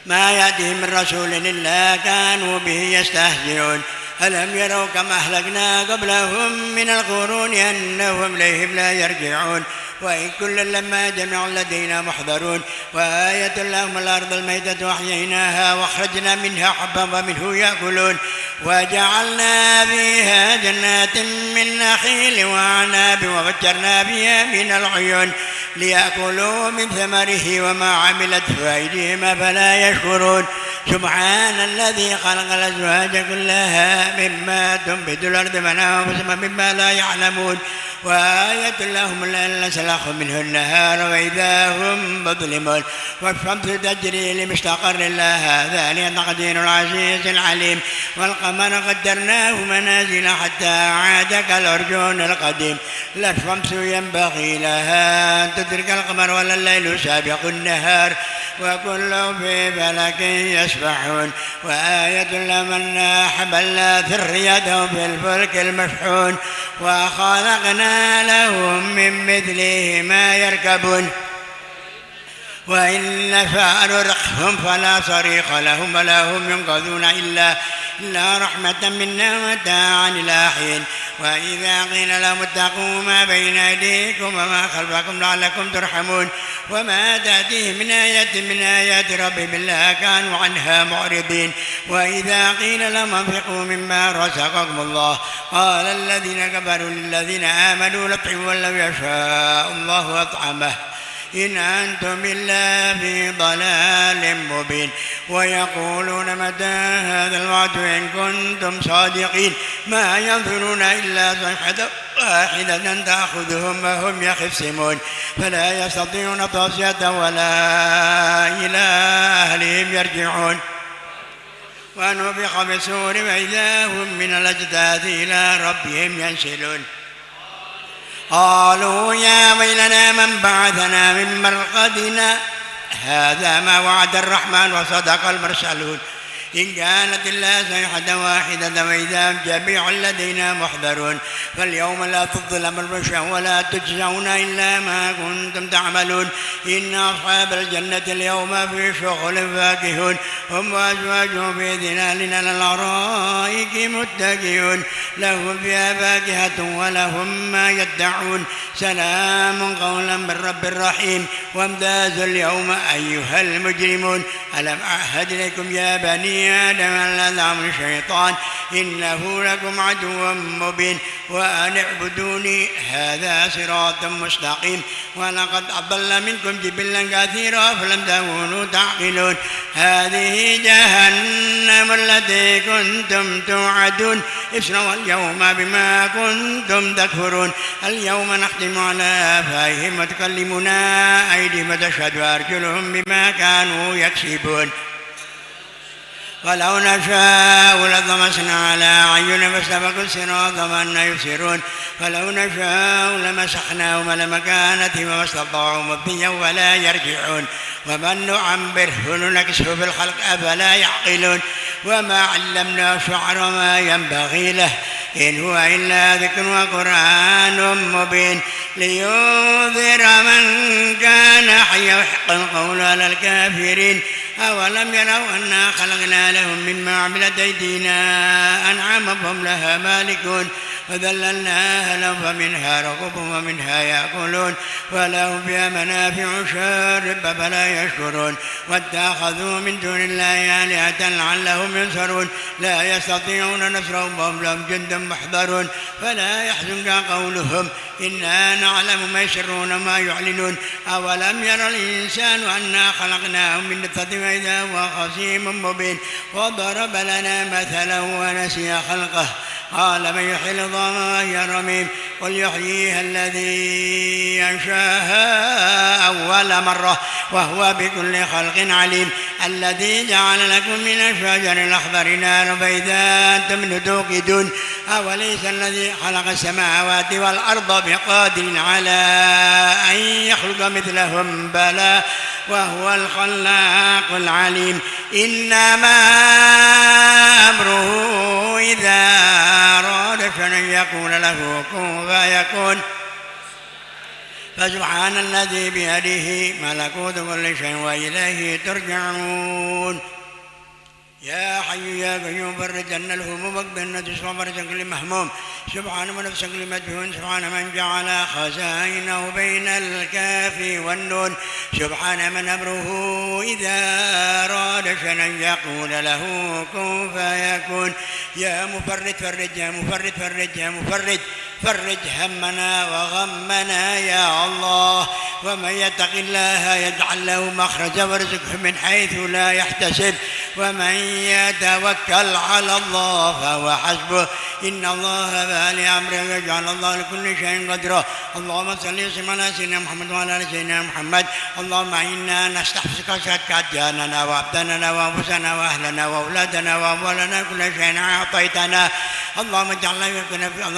ما يأتيهم من رسول إلا كانوا به يستهزئون ألم يروا كم أهلكنا قبلهم من القرون أنهم إليهم لا يرجعون وإن كل لما جميع لدينا محضرون وآية لهم الأرض الميتة وأحييناها وأخرجنا منها حبا ومنه يأكلون وجعلنا فيها جنات من نخيل وأعناب وفجرنا فيها من العيون ليأكلوا من ثمره وما عملته أيديهم فلا يشكرون سبحان الذي خلق الأزواج كلها مما تنبت الأرض وأنفسهم مما لا يعلمون وآية لهم الليل سلخ منه النهار وإذا هم مظلمون والشمس تجري لمستقر لها ذلك تقدير العزيز العليم والقمر قدرناه منازل حتى عاد كالأرجون القديم لا الشمس ينبغي لها أن تدرك القمر ولا الليل سابق النهار وكل في فلك يسبحون وآية لهم أنا حملنا ذريتهم في الفلك المشحون وخلقنا لهم من مثله ما يركبون وإن نشأ نرقهم فلا صريخ لهم ولا هم ينقذون إلا رحمة منا ومتاعا إلى حين وإذا قيل لهم اتقوا ما بين أيديكم وما خلفكم لعلكم ترحمون وما تأتيهم من آية من آيات ربهم إلا كانوا عنها معرضين وإذا قيل لهم انفقوا مما رزقكم الله قال الذين كفروا للذين آمنوا لطعموا لو يشاء الله أطعمه إن أنتم إلا في ضلال مبين ويقولون متى هذا الوعد إن كنتم صادقين ما ينظرون إلا صيحة واحدة تأخذهم وهم يخصمون فلا يستطيعون توصية ولا إلى أهلهم يرجعون ونفخ بالصور وإذا هم من الأجداث إلى ربهم ينسلون قالوا يا ويلنا من بعثنا من مرقدنا هذا ما وعد الرحمن وصدق المرسلون إن كانت إلا صيحة واحدة وإذا هم جميع لدينا محضرون فاليوم لا تظلم نفس ولا تجزون إلا ما كنتم تعملون إن أصحاب الجنة اليوم في شغل فاكهون هم وأزواجهم في ظلال على الأرائك متكئون لهم فيها فاكهة ولهم ما يدعون سلام قولا من رب رحيم وامتازوا اليوم أيها المجرمون ألم أعهد إليكم يا بني آدم أن لا تعبدوا الشيطان إنه لكم عدو مبين وأن اعبدوني هذا صراط مستقيم ولقد أضل منكم جبلا كثيرا فلم تكونوا تعقلون هذه جهنم التي كنتم توعدون اصلوها اليوم بما كنتم تكفرون اليوم نختم على أفواههم وتكلمنا أيديهم وتشهد أرجلهم بما كانوا يكسبون ولو نشاء لطمسنا على أعين فاستبقوا الصراط وأنى يبصرون ولو نشاء لمسخناهم لمكانتهم وما استطاعوا مضيا ولا يرجعون ومن نعمره ننكسه في الخلق أفلا يعقلون وما علمناه الشعر ما ينبغي له إن هو إلا ذكر وقرآن مبين لينذر من كان حيا ويحق القول على الكافرين أولم يروا أنا خلقنا لهم مما عملت أيدينا أنعاما فهم لها مالكون وذللناها لهم فمنها ركوبهم ومنها يأكلون ولهم فيها منافع شارب فلا يشكرون واتخذوا من دون الله آلهة لعلهم ينصرون لا يستطيعون نصرهم وهم لهم جند محضرون فلا يحزنك قولهم إنا نعلم ما يسرون ما يعلنون أولم يرى الإنسان أنا خلقناه من نطفة وإذا هو خصيم مبين وضرب لنا مثلا ونسي خلقه قال من يحيي العظام وهي رميم قل يحييها الذي أنشاها أول مرة وهو بكل خلق عليم الذي جعل لكم من الشجر الأخضر نارا فإذا أنتم توقدون أوليس الذي خلق السماوات والأرض بقادر على أن يخلق مثلهم بلى وهو الخلاق العليم إنما أمره إذا أراد شيئا يقول له كن فيكون فسبحان الذي بيده ملكوت كل شيء وإليه ترجعون يا حي يا قيوم فرج عنا الهموم واقض النفس وفرج كل مهموم سبحان من نفس كل مدهون سبحان من جعل خزائنه بين الكاف والنون سبحان من أمره إذا أراد شيئا يقول له كن فيكون يا مفرج فرج يا مفرج فرج يا مفرج فرج همنا وغمنا يا الله ومن يتق الله يجعل له مخرجا ويرزقه من حيث لا يحتسب ومن يتوكل على الله فهو حسبه إن الله بالغ أمره يجعل الله لكل شيء قدره اللهم صل وسلم على سيدنا محمد وعلى آل سيدنا محمد اللهم إنا نستحفظك خشيتك أدياننا وأبداننا وأنفسنا وأهلنا وأولادنا وأموالنا كل شيء أعطيتنا اللهم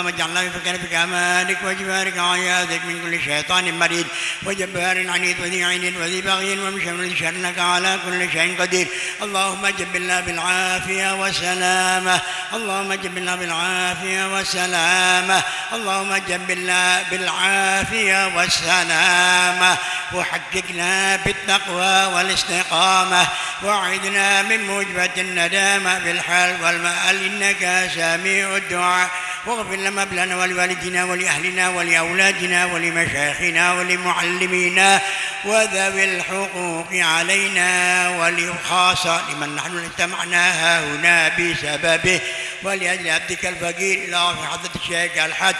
اجعلنا في كنفك أمانك وجبارك وعياذك من كل شيطان مريد وجبار عنيد وذي عين وذي بغي ومن شر شرك على كل شيء قدير اللهم جبلنا بالعافية والسلامة اللهم جبلنا بالعافية والسلامة اللهم جبلنا بالعافية والسلامة وحققنا بالتقوى والاستقامة وعدنا من موجبة الندامة بالحال والمآل إنك سميع الدعاء واغفر لنا لنا ولوالدنا ولأهلنا ولأولادنا ولمشايخنا ولمعلمينا وذوي الحقوق علينا ولخاصة لمن نحن اجتمعنا هنا بسببه ولأجل عبدك الفقير إلى حضرة الشيخ الحاج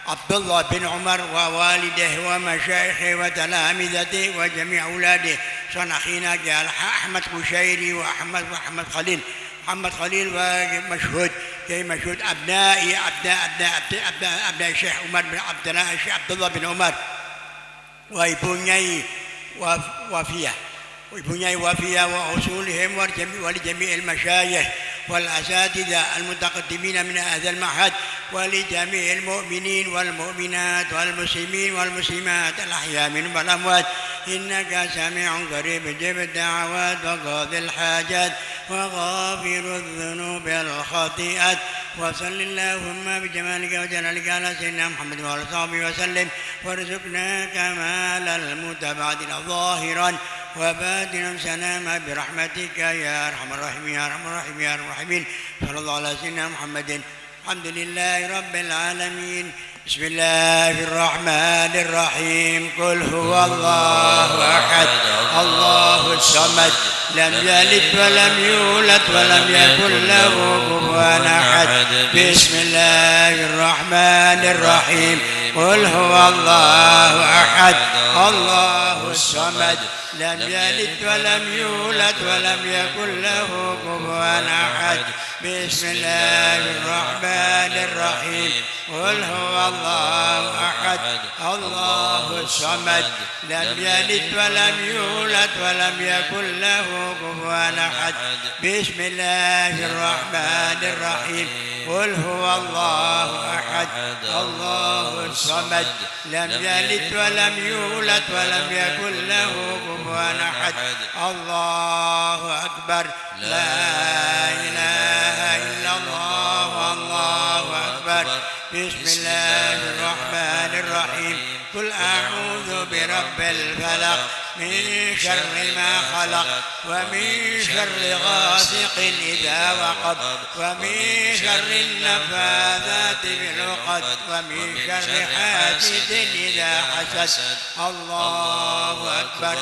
عبد الله بن عمر ووالده ومشايخه وتلامذته وجميع أولاده صن أخينا أحمد قشيري وأحمد خليل محمد خليل ومشهود كي مشهود أبناء الشيخ عمر بن عبد الله بن عمر وابني وفيا وأصولهم ولجميع المشايخ والأساتذة المتقدمين من هذا المعهد ولجميع المؤمنين والمؤمنات والمسلمين والمسلمات الأحياء منهم والأموات إنك سميع قريب جب الدعوات وقاضي الحاجات وغافر الذنوب الخطيئات وصل اللهم بجمالك وجلالك على سيدنا محمد وعلى صحبه وسلم وارزقنا كمال المتبعين ظاهرا وباطنا سلاما برحمتك يا أرحم الراحمين يا أرحم الراحمين يا أرحم الراحمين صلى الله على سيدنا محمد الحمد لله رب العالمين بسم الله الرحمن الرحيم قل هو الله أحد الله الصمد لم يلد ولم يولد ولم يكن له كفوا أحد بسم الله الرحمن الرحيم قل هو الله أحد الله الصمد لم يلد ولم يولد ولم يكن له كفوا أحد بسم الله الرحمن الرحيم قل هو الله أحد الله الصمد لم يلد ولم يولد ولم يكن له كفوا أحد بسم الله الرحمن الرحيم قل هو الله أحد الله الصمد لم يلد ولم يولد ولم يكن له كفوا أحد الله أكبر لا إله إلا الله الله أكبر بسم الله الرحمن الرحيم قل أعوذ برب الفلق من شر ما خلق ومن شر غاسق إذا وقب ومن شر النفاثات في العقد ومن شر حاسد إذا حسد الله أكبر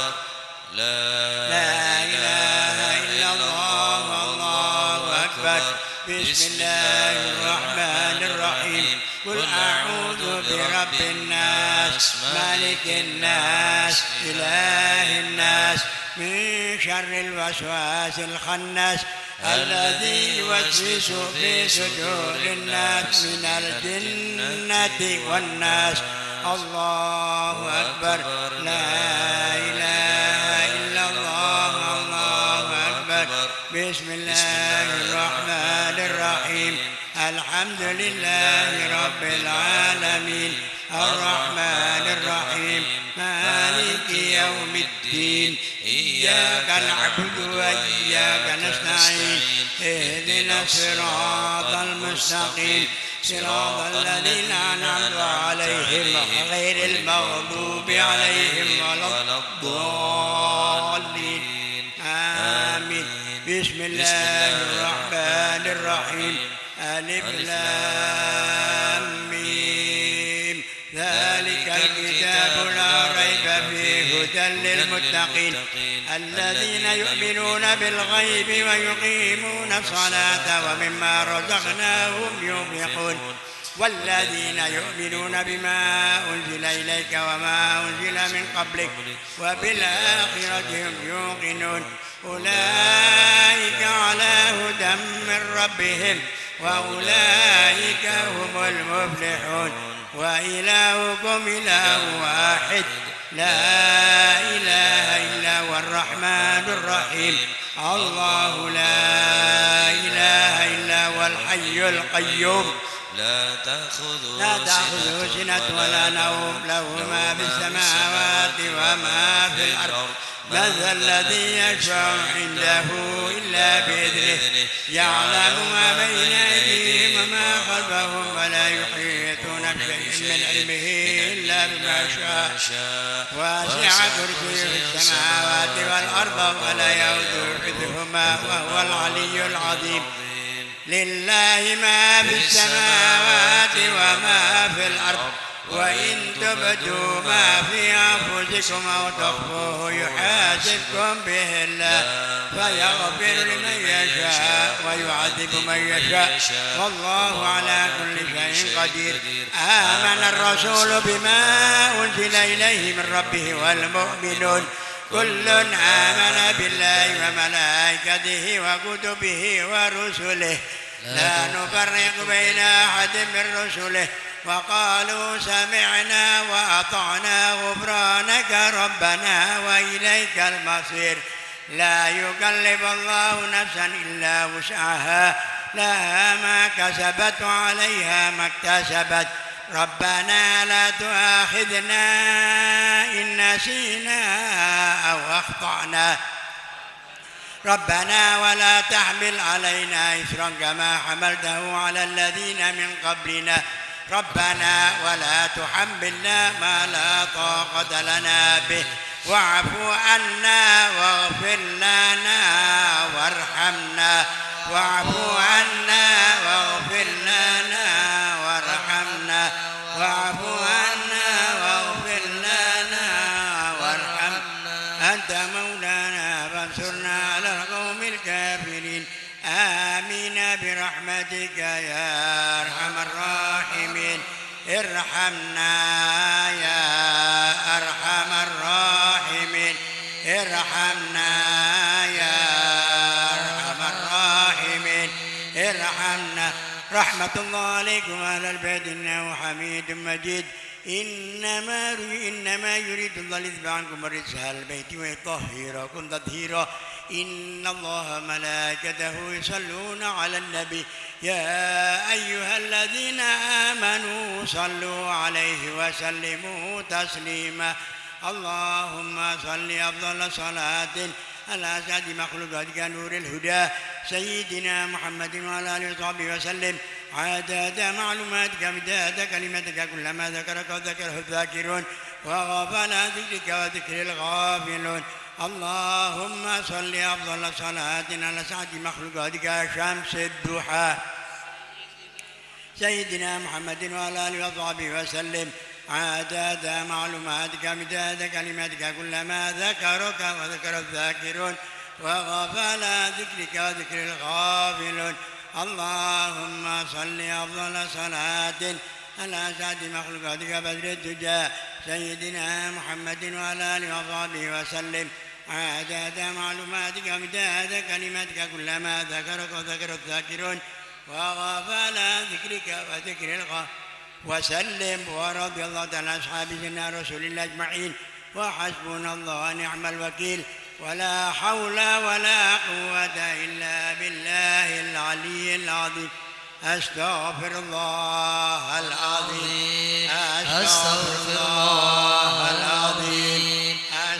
لا إله إلا الله الله أكبر بسم الله الرحمن الرحيم قل أعوذ برب الناس مالك الناس إله الناس من شر الوسواس الخناس الذي يوسوس في صدور الناس من الجنة والناس الله أكبر لا إله إلا الله الله أكبر بسم الله الرحمن الرحيم الحمد لله رب العالمين الرحمن الرحيم مالك يوم الدين إياك نعبد وإياك نستعين اهدنا الصراط المستقيم صراط الذين أنعمت عليهم غير المغضوب عليهم ولا الضالين آمين. بسم الله الرحمن الرحيم ألف لام ميم ذلك الكتاب لا ريب فيه هدى للمتقين الذين يؤمنون بالغيب ويقيمون الصلاة ومما رزقناهم ينفقون والذين يؤمنون بما أنزل إليك وما أنزل من قبلك وبالآخرة هم يوقنون أولئك على هدى من ربهم وأولئك هم المفلحون وإلهكم إله واحد لا إله إلا هو الرحمن الرحيم الله لا إله إلا هو الحي القيوم
لا
تأخذه سنة ولا نوم له ما في السماوات وما في الأرض من ذا الذي يشفع عنده إلا بإذنه يعلم ما بين أيديهم وما خلفهم ولا يحيطون بشيء من علمه إلا بما شاء واسع كرسيه السماوات والأرض ولا يؤوده حفظهما وهو العلي العظيم لله ما في السماوات وما في الأرض وإن تبدوا ما في أنفسكم أو تخفوه يحاسبكم به الله فيغفر لمن يشاء ويعذب من يشاء والله على كل شيء قدير آمن الرسول بما أنزل إليه من ربه والمؤمنون كل آمن بالله وملائكته وكتبه ورسله لا نفرق بين أحد من رسله وقالوا سمعنا وأطعنا غفرانك ربنا وإليك المصير لا يكلف الله نفسا إلا وسعها لها ما كسبت وعليها ما اكتسبت ربنا لا تؤاخذنا إن نسينا أو أخطأنا ربنا ولا تحمل علينا إثرا كما حملته على الذين من قبلنا ربنا ولا تحملنا ما لا طاقة لنا به واعف عنا واغفر لنا وارحمنا واعف عنا واغفر لنا وارحمنا واعف عنا واغفر لنا وارحمنا أنت مولانا فانصرنا على القوم الكافرين آمين برحمتك يا أرحم الراحمين ارحمنا يا أرحم الراحمين ارحمنا يا أرحم الراحمين ارحمنا رحمة الله عليكم أهل البيت إنه حميد مجيد إنما يريد الله ليذهب عنكم الرجس أهل البيت ويطهركم تطهيرا إن الله ملائكته يصلون على النبي يا أيها الذين آمنوا صلوا عليه وسلموا تسليما اللهم صل أفضل صلاة على سيد مخلوقاتك نور الهدى سيدنا محمد وعلى آله وصحبه وسلم عدد معلوماتك مداد كلمتك كلما ذكرك وذكره الذاكرون وغفل ذكرك وذكر الغافلون اللهم صل أفضل صلاة على سعد مخلوقاتك شمس الضحى سيدنا محمد وعلى آله وصحبه وسلم عدد معلوماتك مداد كلماتك كلما ذكرك وذكر الذاكرون وغفل ذكرك وذكر الغافلون اللهم صل أفضل صلاة على سعد مخلوقاتك بدر الدجى سيدنا محمد وعلى آله وصحبه وسلم عدد معلوماتك مداد كلماتك كلما ذكرك وذكر الذاكرون وغفل ذكرك وذكر الغافلون وسلم ورضي الله تعالى عن أصحاب سيدنا رسول الله أجمعين وحسبنا الله ونعم الوكيل ولا حول ولا قوة إلا بالله العلي العظيم أستغفر الله العظيم أستغفر الله العظيم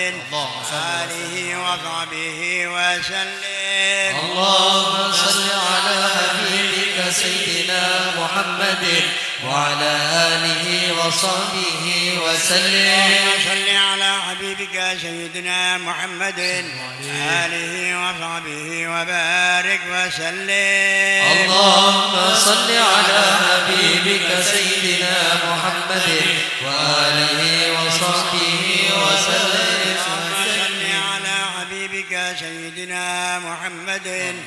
وآله وصحبه وسلم.
اللهم صل على حبيبك سيدنا محمد وعلى آله وصحبه وسلم.
صل على حبيبك سيدنا محمد وآله وصحبه وبارك وسلم.
اللهم صل على حبيبك سيدنا محمد وآله وصحبه وسلم.
صل على حبيبك سيدنا محمد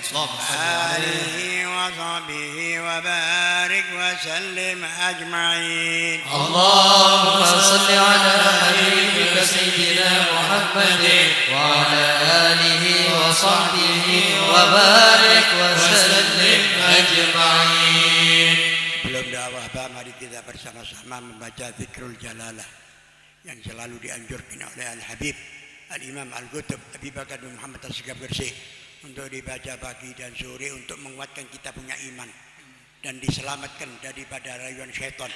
وآله وصحبه وبارك وسلم أجمعين.
اللهم صل على حبيبك سيدنا محمد وعلى آله وصحبه وبارك وسلم أجمعين.
Belum dakwah Pak, mari kita bersama-sama membaca Zikrul Jalalah yang selalu dianjurkan oleh Al-Habib Al-Imam Al-Qutb Abi Bakar bin Muhammad As-Segaf Gresik untuk dibaca pagi dan sore untuk menguatkan kita punya iman dan diselamatkan daripada rayuan syaitan.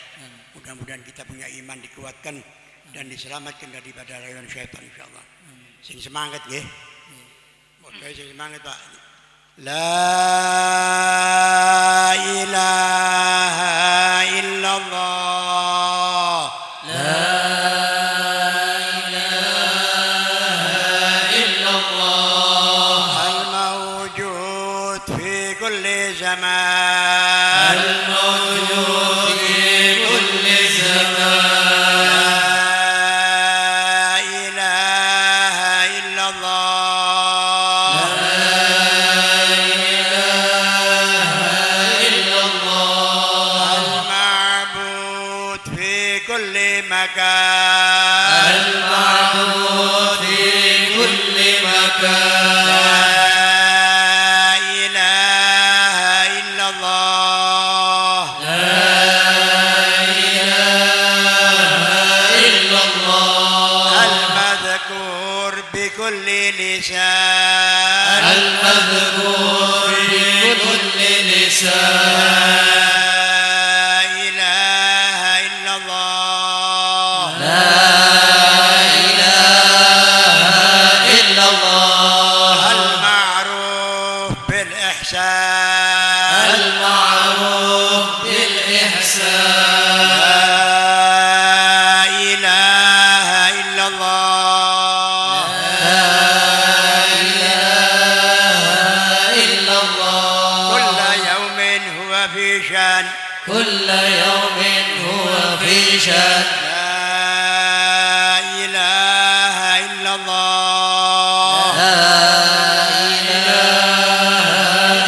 Mudah-mudahan kita punya iman dikuatkan dan diselamatkan daripada rayuan syaitan insyaallah. Sing semangat nggih. Oke, sing semangat Pak. La ilaha illallah.
لا إله إلا الله
الموجود في كل زمان.
الموجود في كل زمان.
لا إله إلا الله.
إلا الله
المعبود في كل مكان.
المعبود في كل مكان.
لا إله إلا الله.
لا إله إلا الله
المذكور بكل لسان.
المذكور بكل لسان.
لا إله إلا الله.
لا إله إلا الله
المعروف بالإحسان.
المعروف بالإحسان.
لا إله إلا الله.
لا إله إلا الله
كل يوم هو في شان.
كل يوم هو في شان.
لا إله إلا الله.
لا إله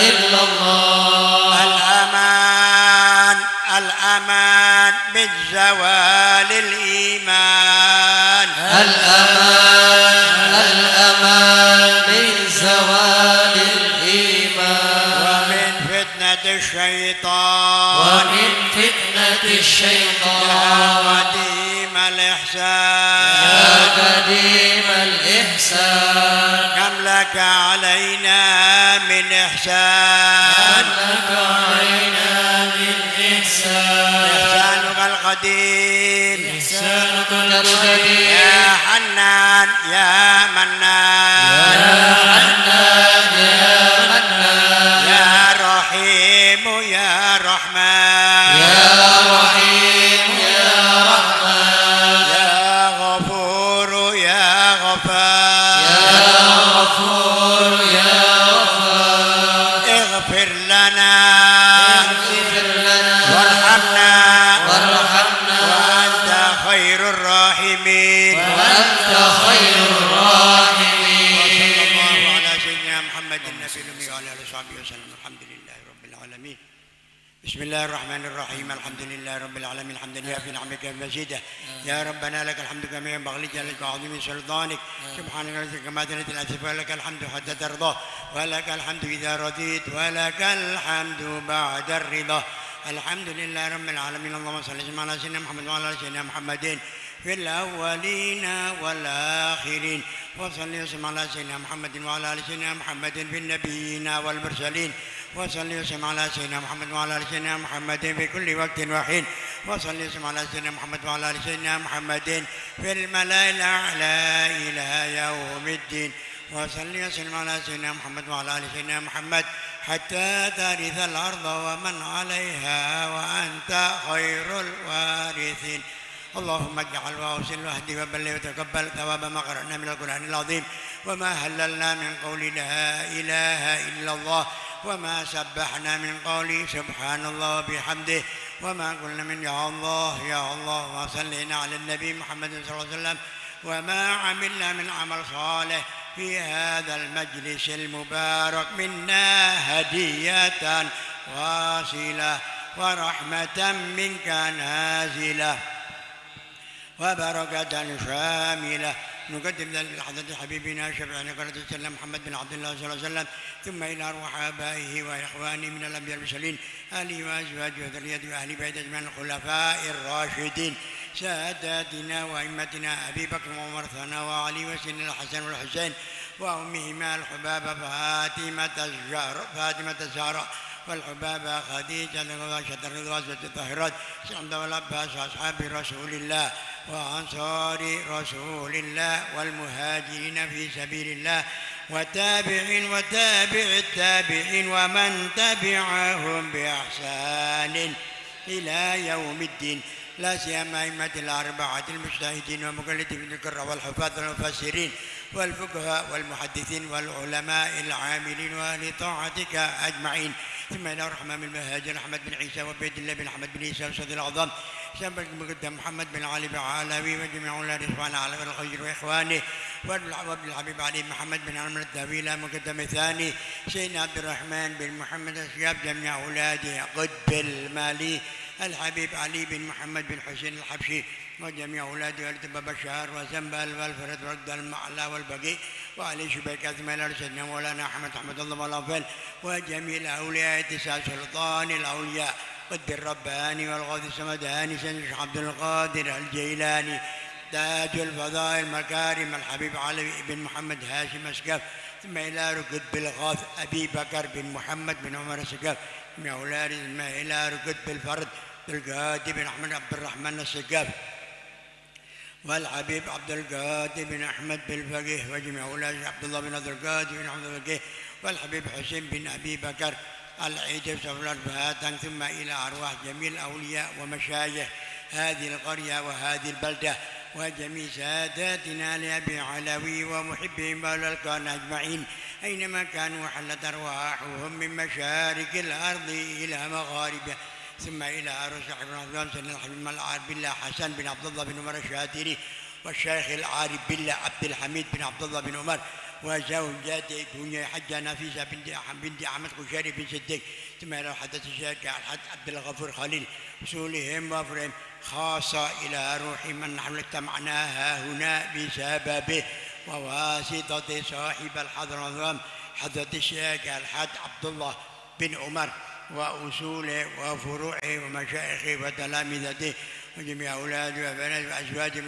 إلا الله
الأمان الأمان من زوال الإيمان.
الأمان الأمان من زوال الإيمان
ومن فتنة الشيطان.
ومن فتنة
يا
الشيطان.
قديم
يا
الإحسان
قديم الإحسان.
كم لك علينا من إحسان.
لك علينا من إحسان.
إحسانك القديم.
إحسانك القديم.
يا حنان يا منان.
يا حنان يا منان.
يا رحيم يا رحمن.
يا رحيم يا رحمن.
يا غفور يا غفار.
يا غفور يا غفار.
اغفر لنا
اغفر لنا
وارحمنا
وارحمنا
وأنت خير الراحمين.
وأنت خير الراحمين.
وصلى الله على سيدنا محمد النبي الأمي وعلى آله وصحبه وسلم. الحمد لله رب العالمين. بسم الله الرحمن الرحيم. الحمد لله رب العالمين حمدا يوافي نعمك ومزيده. يا ربنا لك الحمد كما ينبغي لجلالك وعظيم سلطانك. سبحانك ربك كما تنزل الاسف ولك الحمد حتى ترضى ولك الحمد اذا رضيت ولك الحمد بعد الرضا. الحمد لله رب العالمين. اللهم صل وسلم على سيدنا محمد وعلى ال سيدنا محمد في الأولين والآخرين. وصل وسلم على سيدنا محمد وعلى آل سيدنا محمد في النبيين والمرسلين وصل وسلم على سيدنا محمد وعلى آل سيدنا محمد في كل وقت وحين وصل وسلم على سيدنا محمد وعلى آل سيدنا محمد في الملأ الأعلى إلى يوم الدين وصل وسلم على سيدنا محمد وعلى آل سيدنا محمد حتى ترث الأرض ومن عليها وأنت خير الوارثين. اللهم اجعل واوصل واهدي وبلغ وتقبل ثواب ما قرأنا من القرآن العظيم وما هللنا من قول لا إله إلا الله وما سبحنا من قول سبحان الله وبحمده وما قلنا من يا الله يا الله وصلينا على النبي محمد صلى الله عليه وسلم وما عملنا من عمل صالح في هذا المجلس المبارك منا هدية واصلة ورحمة منك نازلة وبركة شاملة نقدم ذلك لحضرة حبيبنا شفيعنا قرة السلام محمد بن عبد الله صلى الله عليه وسلم ثم إلى أرواح آبائه وإخوانه من الأنبياء المرسلين آله وأزواجه وذريته وأهل بيت أجمعين الخلفاء الراشدين ساداتنا وأئمتنا أبي بكر وعمر ثنا وعلي وسن الحسن والحسين وأمهما الحبابة فاطمة الزهراء والحبابة خديجة الغاشة الرضواسة الطاهرات سعد والعباس أصحاب رسول الله وأنصار رسول الله والمهاجرين في سبيل الله وتابعين وتابع التابعين ومن تبعهم بإحسان إلى يوم الدين لا سيما أئمة الأربعة المجتهدين ومقلدين القراء والحفاظ والمفسرين والفقهاء والمحدثين والعلماء العاملين وأهل طاعتك أجمعين ثم إلى الرحمن المهاجر أحمد بن عيسى وبيت الله بن أحمد بن عيسى وسيد الأعظم سبق المقدم محمد بن علي بن علاوي وجميع أولاد رضوان على الخير وإخوانه وابن الحبيب علي محمد بن عمرو الدويلة مقدم الثاني سيدنا عبد الرحمن بن محمد الشياب جميع أولاده قطب المالي الحبيب علي بن محمد بن حسين الحبشي وجميع أولاده ولد بشار وزنبل والفرد ورد المعلى والبقي وعلي شبيك أثمال سيدنا مولانا أحمد أحمد الله والأفضل وجميع أولياء اتساع سلطان الأولياء قطب الرباني والغوث السمداني سيدنا عبد القادر الجيلاني تاج الفضائل المكارم الحبيب علي بن محمد هاشم السقاف ثم إلى ركض بالغاث أبي بكر بن محمد بن عمر السقاف من أولاد ثم إلى ركض بالفرد بالقادر بن أحمد عبد الرحمن السقاف والحبيب عبد القادر بن أحمد بالفقيه وجميع أولاد عبد الله بن عبد القادر بن أحمد بالفقيه والحبيب حسين بن أبي بكر العيد سفر الفهاتن ثم إلى أرواح جميع الأولياء ومشايخ هذه القرية وهذه البلدة وجميع ساداتنا لأبي علوي ومحبهم والألقان أجمعين أينما كانوا وحلت أرواحهم من مشارق الأرض إلى مغاربها ثم إلى أرواح بن عبد الله الحبيب العارف بالله حسن بن عبد الله بن عمر الشاتري والشيخ العارف بالله عبد الحميد بن عبد الله بن عمر وزوجته بني حجة نفيسة بنت أحمد قشيري بن صديق ثم إلى حدث الشيخ الحاج عبد الغفور خليل وصولهم وفرهم خاصة إلى روح من نحن اجتمعناها هنا بسببه وواسطة صاحب الحضرة حضرة الشيخ الحاج عبد الله بن عمر وأصوله وفروعه ومشايخه وتلامذته وجميع أولاده وبناته وأزواجه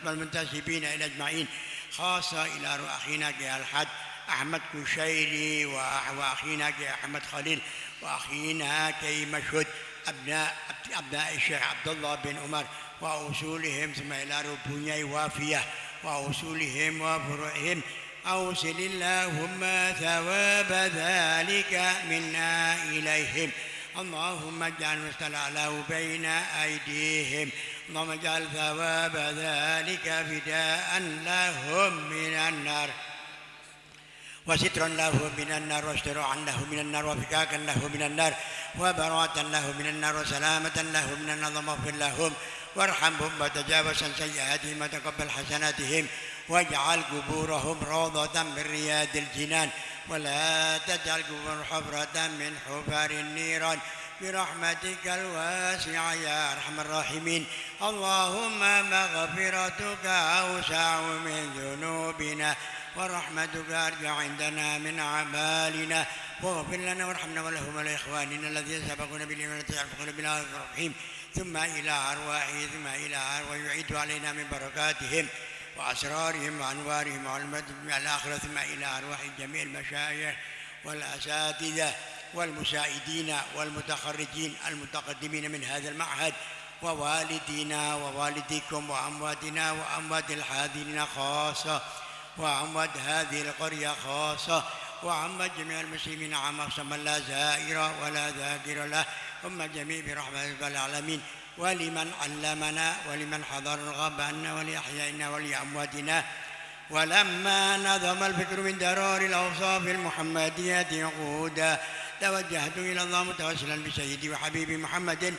المنتسبين إلى أجمعين خاصة إلى روح أخينا الحاج أحمد كشيري وأخينا أحمد خليل وأخينا كي مشهد أبناء الشيخ عبد الله بن عمر وأصولهم ثم إلى ربني وافية وأصولهم وفروعهم أوصل اللهم ثواب ذلك منا إليهم اللهم اجعل مستلعله بين أيديهم اللهم اجعل ثواب ذلك فداء لهم من النار وسترا له من النار واستراعا له من النار وفكاكا له من النار وبراءة له من النار وسلامة له من النار اللهم اغفر لهم وارحمهم وتجاوز عن سيئاتهم وتقبل حسناتهم واجعل قبورهم روضة من رياض الجنان ولا تجعل قبورهم حفرة من حفر النيران برحمتك الواسعة يا أرحم الراحمين اللهم مغفرتك أوسع من ذنوبنا ورحمتك أرجع عندنا من أعمالنا واغفر لنا وارحمنا ولهم ولإخواننا الذين سبقونا بالإيمان وتعرفون بنا الرحيم ثم إلى أرواحه ثم إلى أرواح يعيد علينا من بركاتهم وأسرارهم وأنوارهم وعلمتهم الآخرة ثم إلى أرواح جميع المشايخ والأساتذة والمساعدين والمتخرجين المتقدمين من هذا المعهد، ووالدينا ووالديكم وأمواتنا وأموات الحاضرين خاصة، وأموات هذه القرية خاصة، وأموات جميع المسلمين عامة من لا زائر ولا ذاكر له، ثم جميع برحمة رب العالمين، ولمن علمنا ولمن حضر الغاب عنا ولأحيائنا ولأمواتنا. ولما نظم الفكر من درار الأوصاف المحمدية عقودا توجهت إلى الله متوسلا بسيدي وحبيبي محمد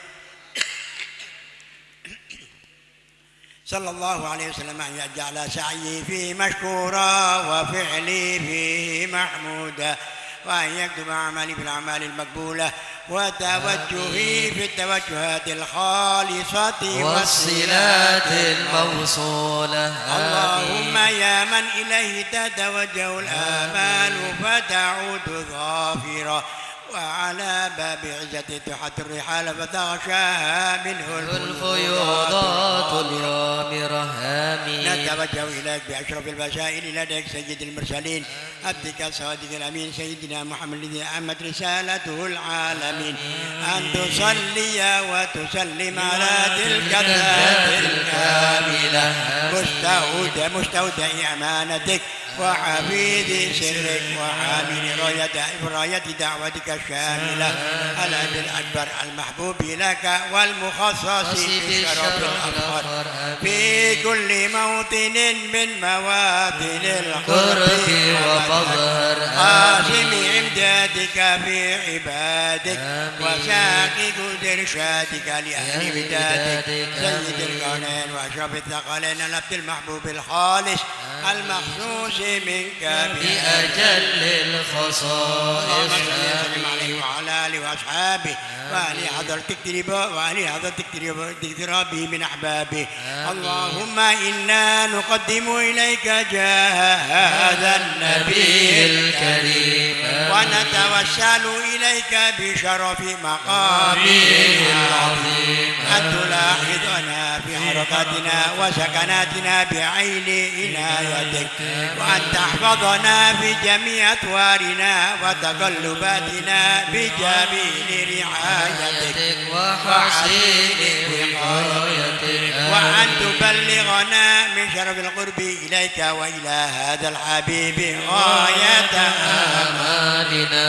صلى الله عليه وسلم أن يجعل سعيي فيه مشكورا وفعلي فيه محمودا، وأن يكتب أعمالي في الأعمال المقبولة وتوجهي في التوجهات الخالصة
والصلات الموصولة.
اللهم يا من إليه تتوجه الآمال فتعود ظافرة، وعلى باب عزة تحت الرحال فتغشاها منه
الفيوضات الغامرة. آمين.
نتوجه إليك بأشرف البشائر لديك سيد المرسلين عبدك الصادق الأمين سيدنا محمد الذي أمت رسالته العالمين، أن تصلي وتسلم على تلك الذات الكاملة مستودع أمانتك وحفيظ سرك وحامل راية دعوتك الشاملة الأب الأكبر المحبوب لك والمخصص بشرف الأفخر في كل موطن من مواطن القرب ومظهر قاسم إمدادك في عبادك وساقي إرشادك لأهل بدادك سيد الكونين وأشرف الثقلين العبد المحبوب الخالص المخصوص منك
بأجل الخصائص.
اللهم عليه وعلى آله وأصحابه وأهل حضرتك اقترابه من أحبابه. اللهم إنا نقدم إليك جاه هذا النبي
الكريم
ونتوسل إليك بشرف مقامه العظيم أن تلاحظنا في حركاتنا وسكناتنا بعين عنايتك، وأن تحفظنا في جميع أطوارنا وتقلباتنا بجميل رعايتك وحسين وقايتك، وأن تبلغنا من شرف القرب إليك وإلى هذا الحبيب غاية
آمالنا،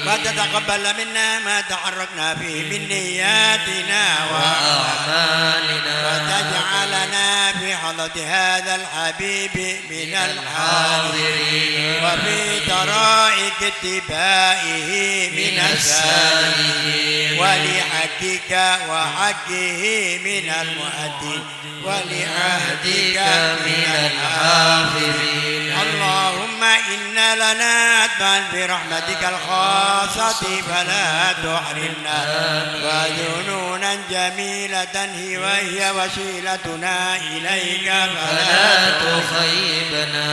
وتتقبل منا ما تحركنا فيه من نياتنا وأعمالنا، وتجعلنا في حضرة هذا الحبيب من الحاضرين وفي طرائق اتباعه من السالكين، ولحقك وحقه من المؤدين ولعهدك من الحافظين. اللهم إن لنا أتباعا برحمتك الخاصة فلا تحرمنا، وذنونا جميلة وهي وسيلتنا إليك فلا تخيبنا.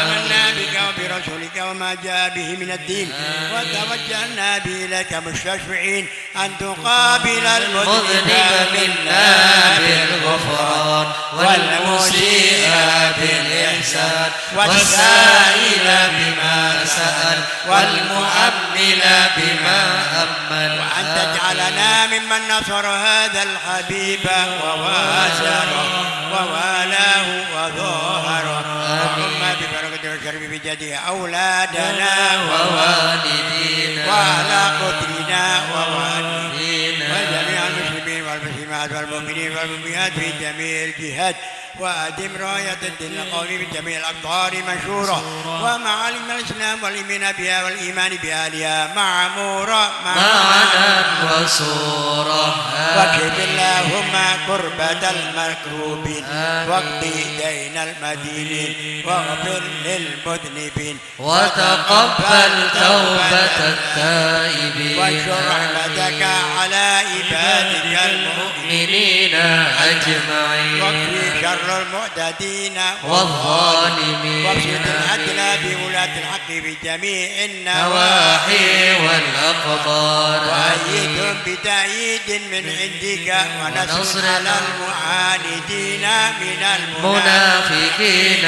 آمنا بك وبرسولك وما جاء به من الدين، وتوجهنا به إليك مستشفعين أن تقابل المذنب منا بالغفران والمسيء بالإحسان والسائل بما سأل والمؤمل بما أمل، وأن تجعلنا ممن نصر هذا الحبيب ووازره ووالاه وظهره. اللهم ببركة الشرف بجده أولادنا ووالدينا وعلى قدرنا ووالدينا وجميع المسلمين والمسلمات والمؤمنين والمؤمنات في جميع الجهات، وأدم راية الدين القومي بجميع الأقطار منشورة ومعالم الإسلام والإيمان بها والإيمان بأهلها معمورة
معنا وصورة.
واكشف اللهم كربة المكروبين واقضي دين المدينين واغفر للمذنبين
وتقبل توبة التائبين،
وانشر رحمتك على عبادك المؤمنين
أجمعين،
واكفي شر شر المعتدين
والظالمين
وابسط العدل بولاة الحق في جميع
النواحي والأقطار
وأيدهم بتأييد من عندك ونصر على المعاندين من
المنافقين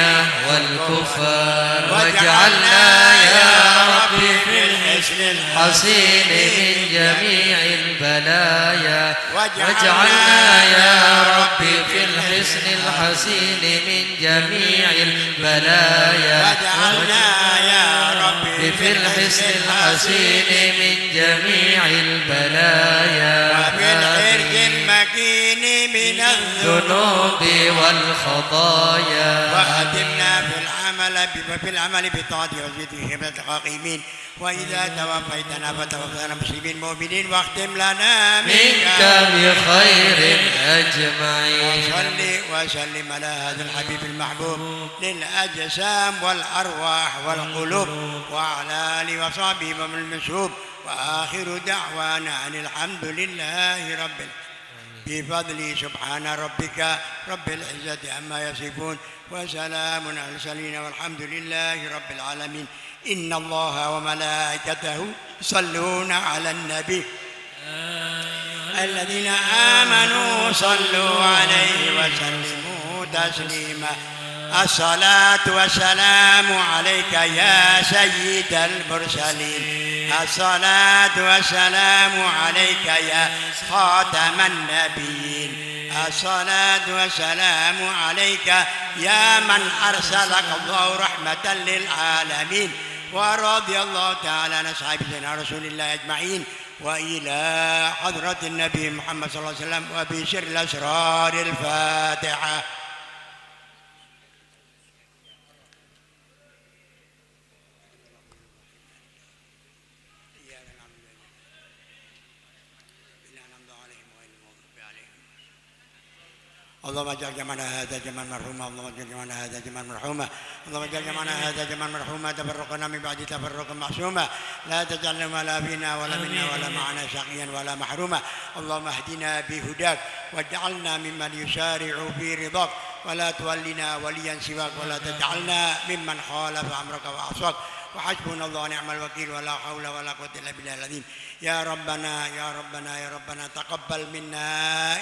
والكفار واجعلنا يا ربي في الحسن الحصين من جميع البلايا واجعلنا يا ربي في الحسن الحصين من جميع البلايا
واجعلنا يا ربي
في الحسن الحصين من جميع البلايا
وفي الحرز المكين من
الذنوب والخطايا
وأدمنا في العمل بطاعته وزيد خبرة القائمين وإذا توفيتنا فتوفنا مسلمين مؤمنين واختم لنا
منك بخير أجمعين
وصلي وسلم على هذا الحبيب المحبوب للأجسام والأرواح والقلوب وعلى آله وصحبه ومن المسهوب وآخر دعوانا أن الحمد لله رب العالمين بفضله سبحان ربك رب العزة عما يصفون وسلام على المرسلين والحمد لله رب العالمين. إن الله وملائكته يصلون على النبي الذين آمنوا صلوا عليه وسلموا تسليما. الصلاة والسلام عليك يا سيد المرسلين الصلاة والسلام عليك يا خاتم النبيين الصلاة والسلام عليك يا من أرسلك الله رحمة للعالمين ورضي الله تعالى عن أصحاب سيدنا رسول الله أجمعين وإلى حضرة النبي محمد صلى الله عليه وسلم وبشر الأسرار الفاتحة. اللهم اجعل جمعنا هذا جمعا مرحوما اللهم اجعل جمعنا هذا جمعا مرحوما اللهم اجعل جمعنا هذا جمعا مرحوما تفرقنا من بعد تفرقا معصوما لا تجعلنا ولا فينا ولا منا ولا معنا شقيا ولا محروما. اللهم اهدنا بهداك واجعلنا ممن يسارع في رضاك ولا تولنا وليا سواك ولا تجعلنا ممن خالف امرك وعصاك وحسبنا الله ونعم الوكيل ولا حول ولا قوة إلا بالله العظيم. يا ربنا يا ربنا يا ربنا تقبل منا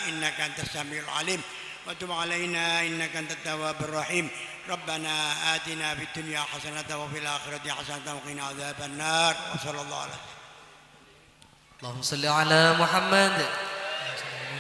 إنك أنت السميع العليم وتب علينا إنك أنت التواب الرحيم. ربنا آتنا في الدنيا حسنة وفي الآخرة حسنة وقنا عذاب النار وصلى الله عليه وسلم.
اللهم صل على محمد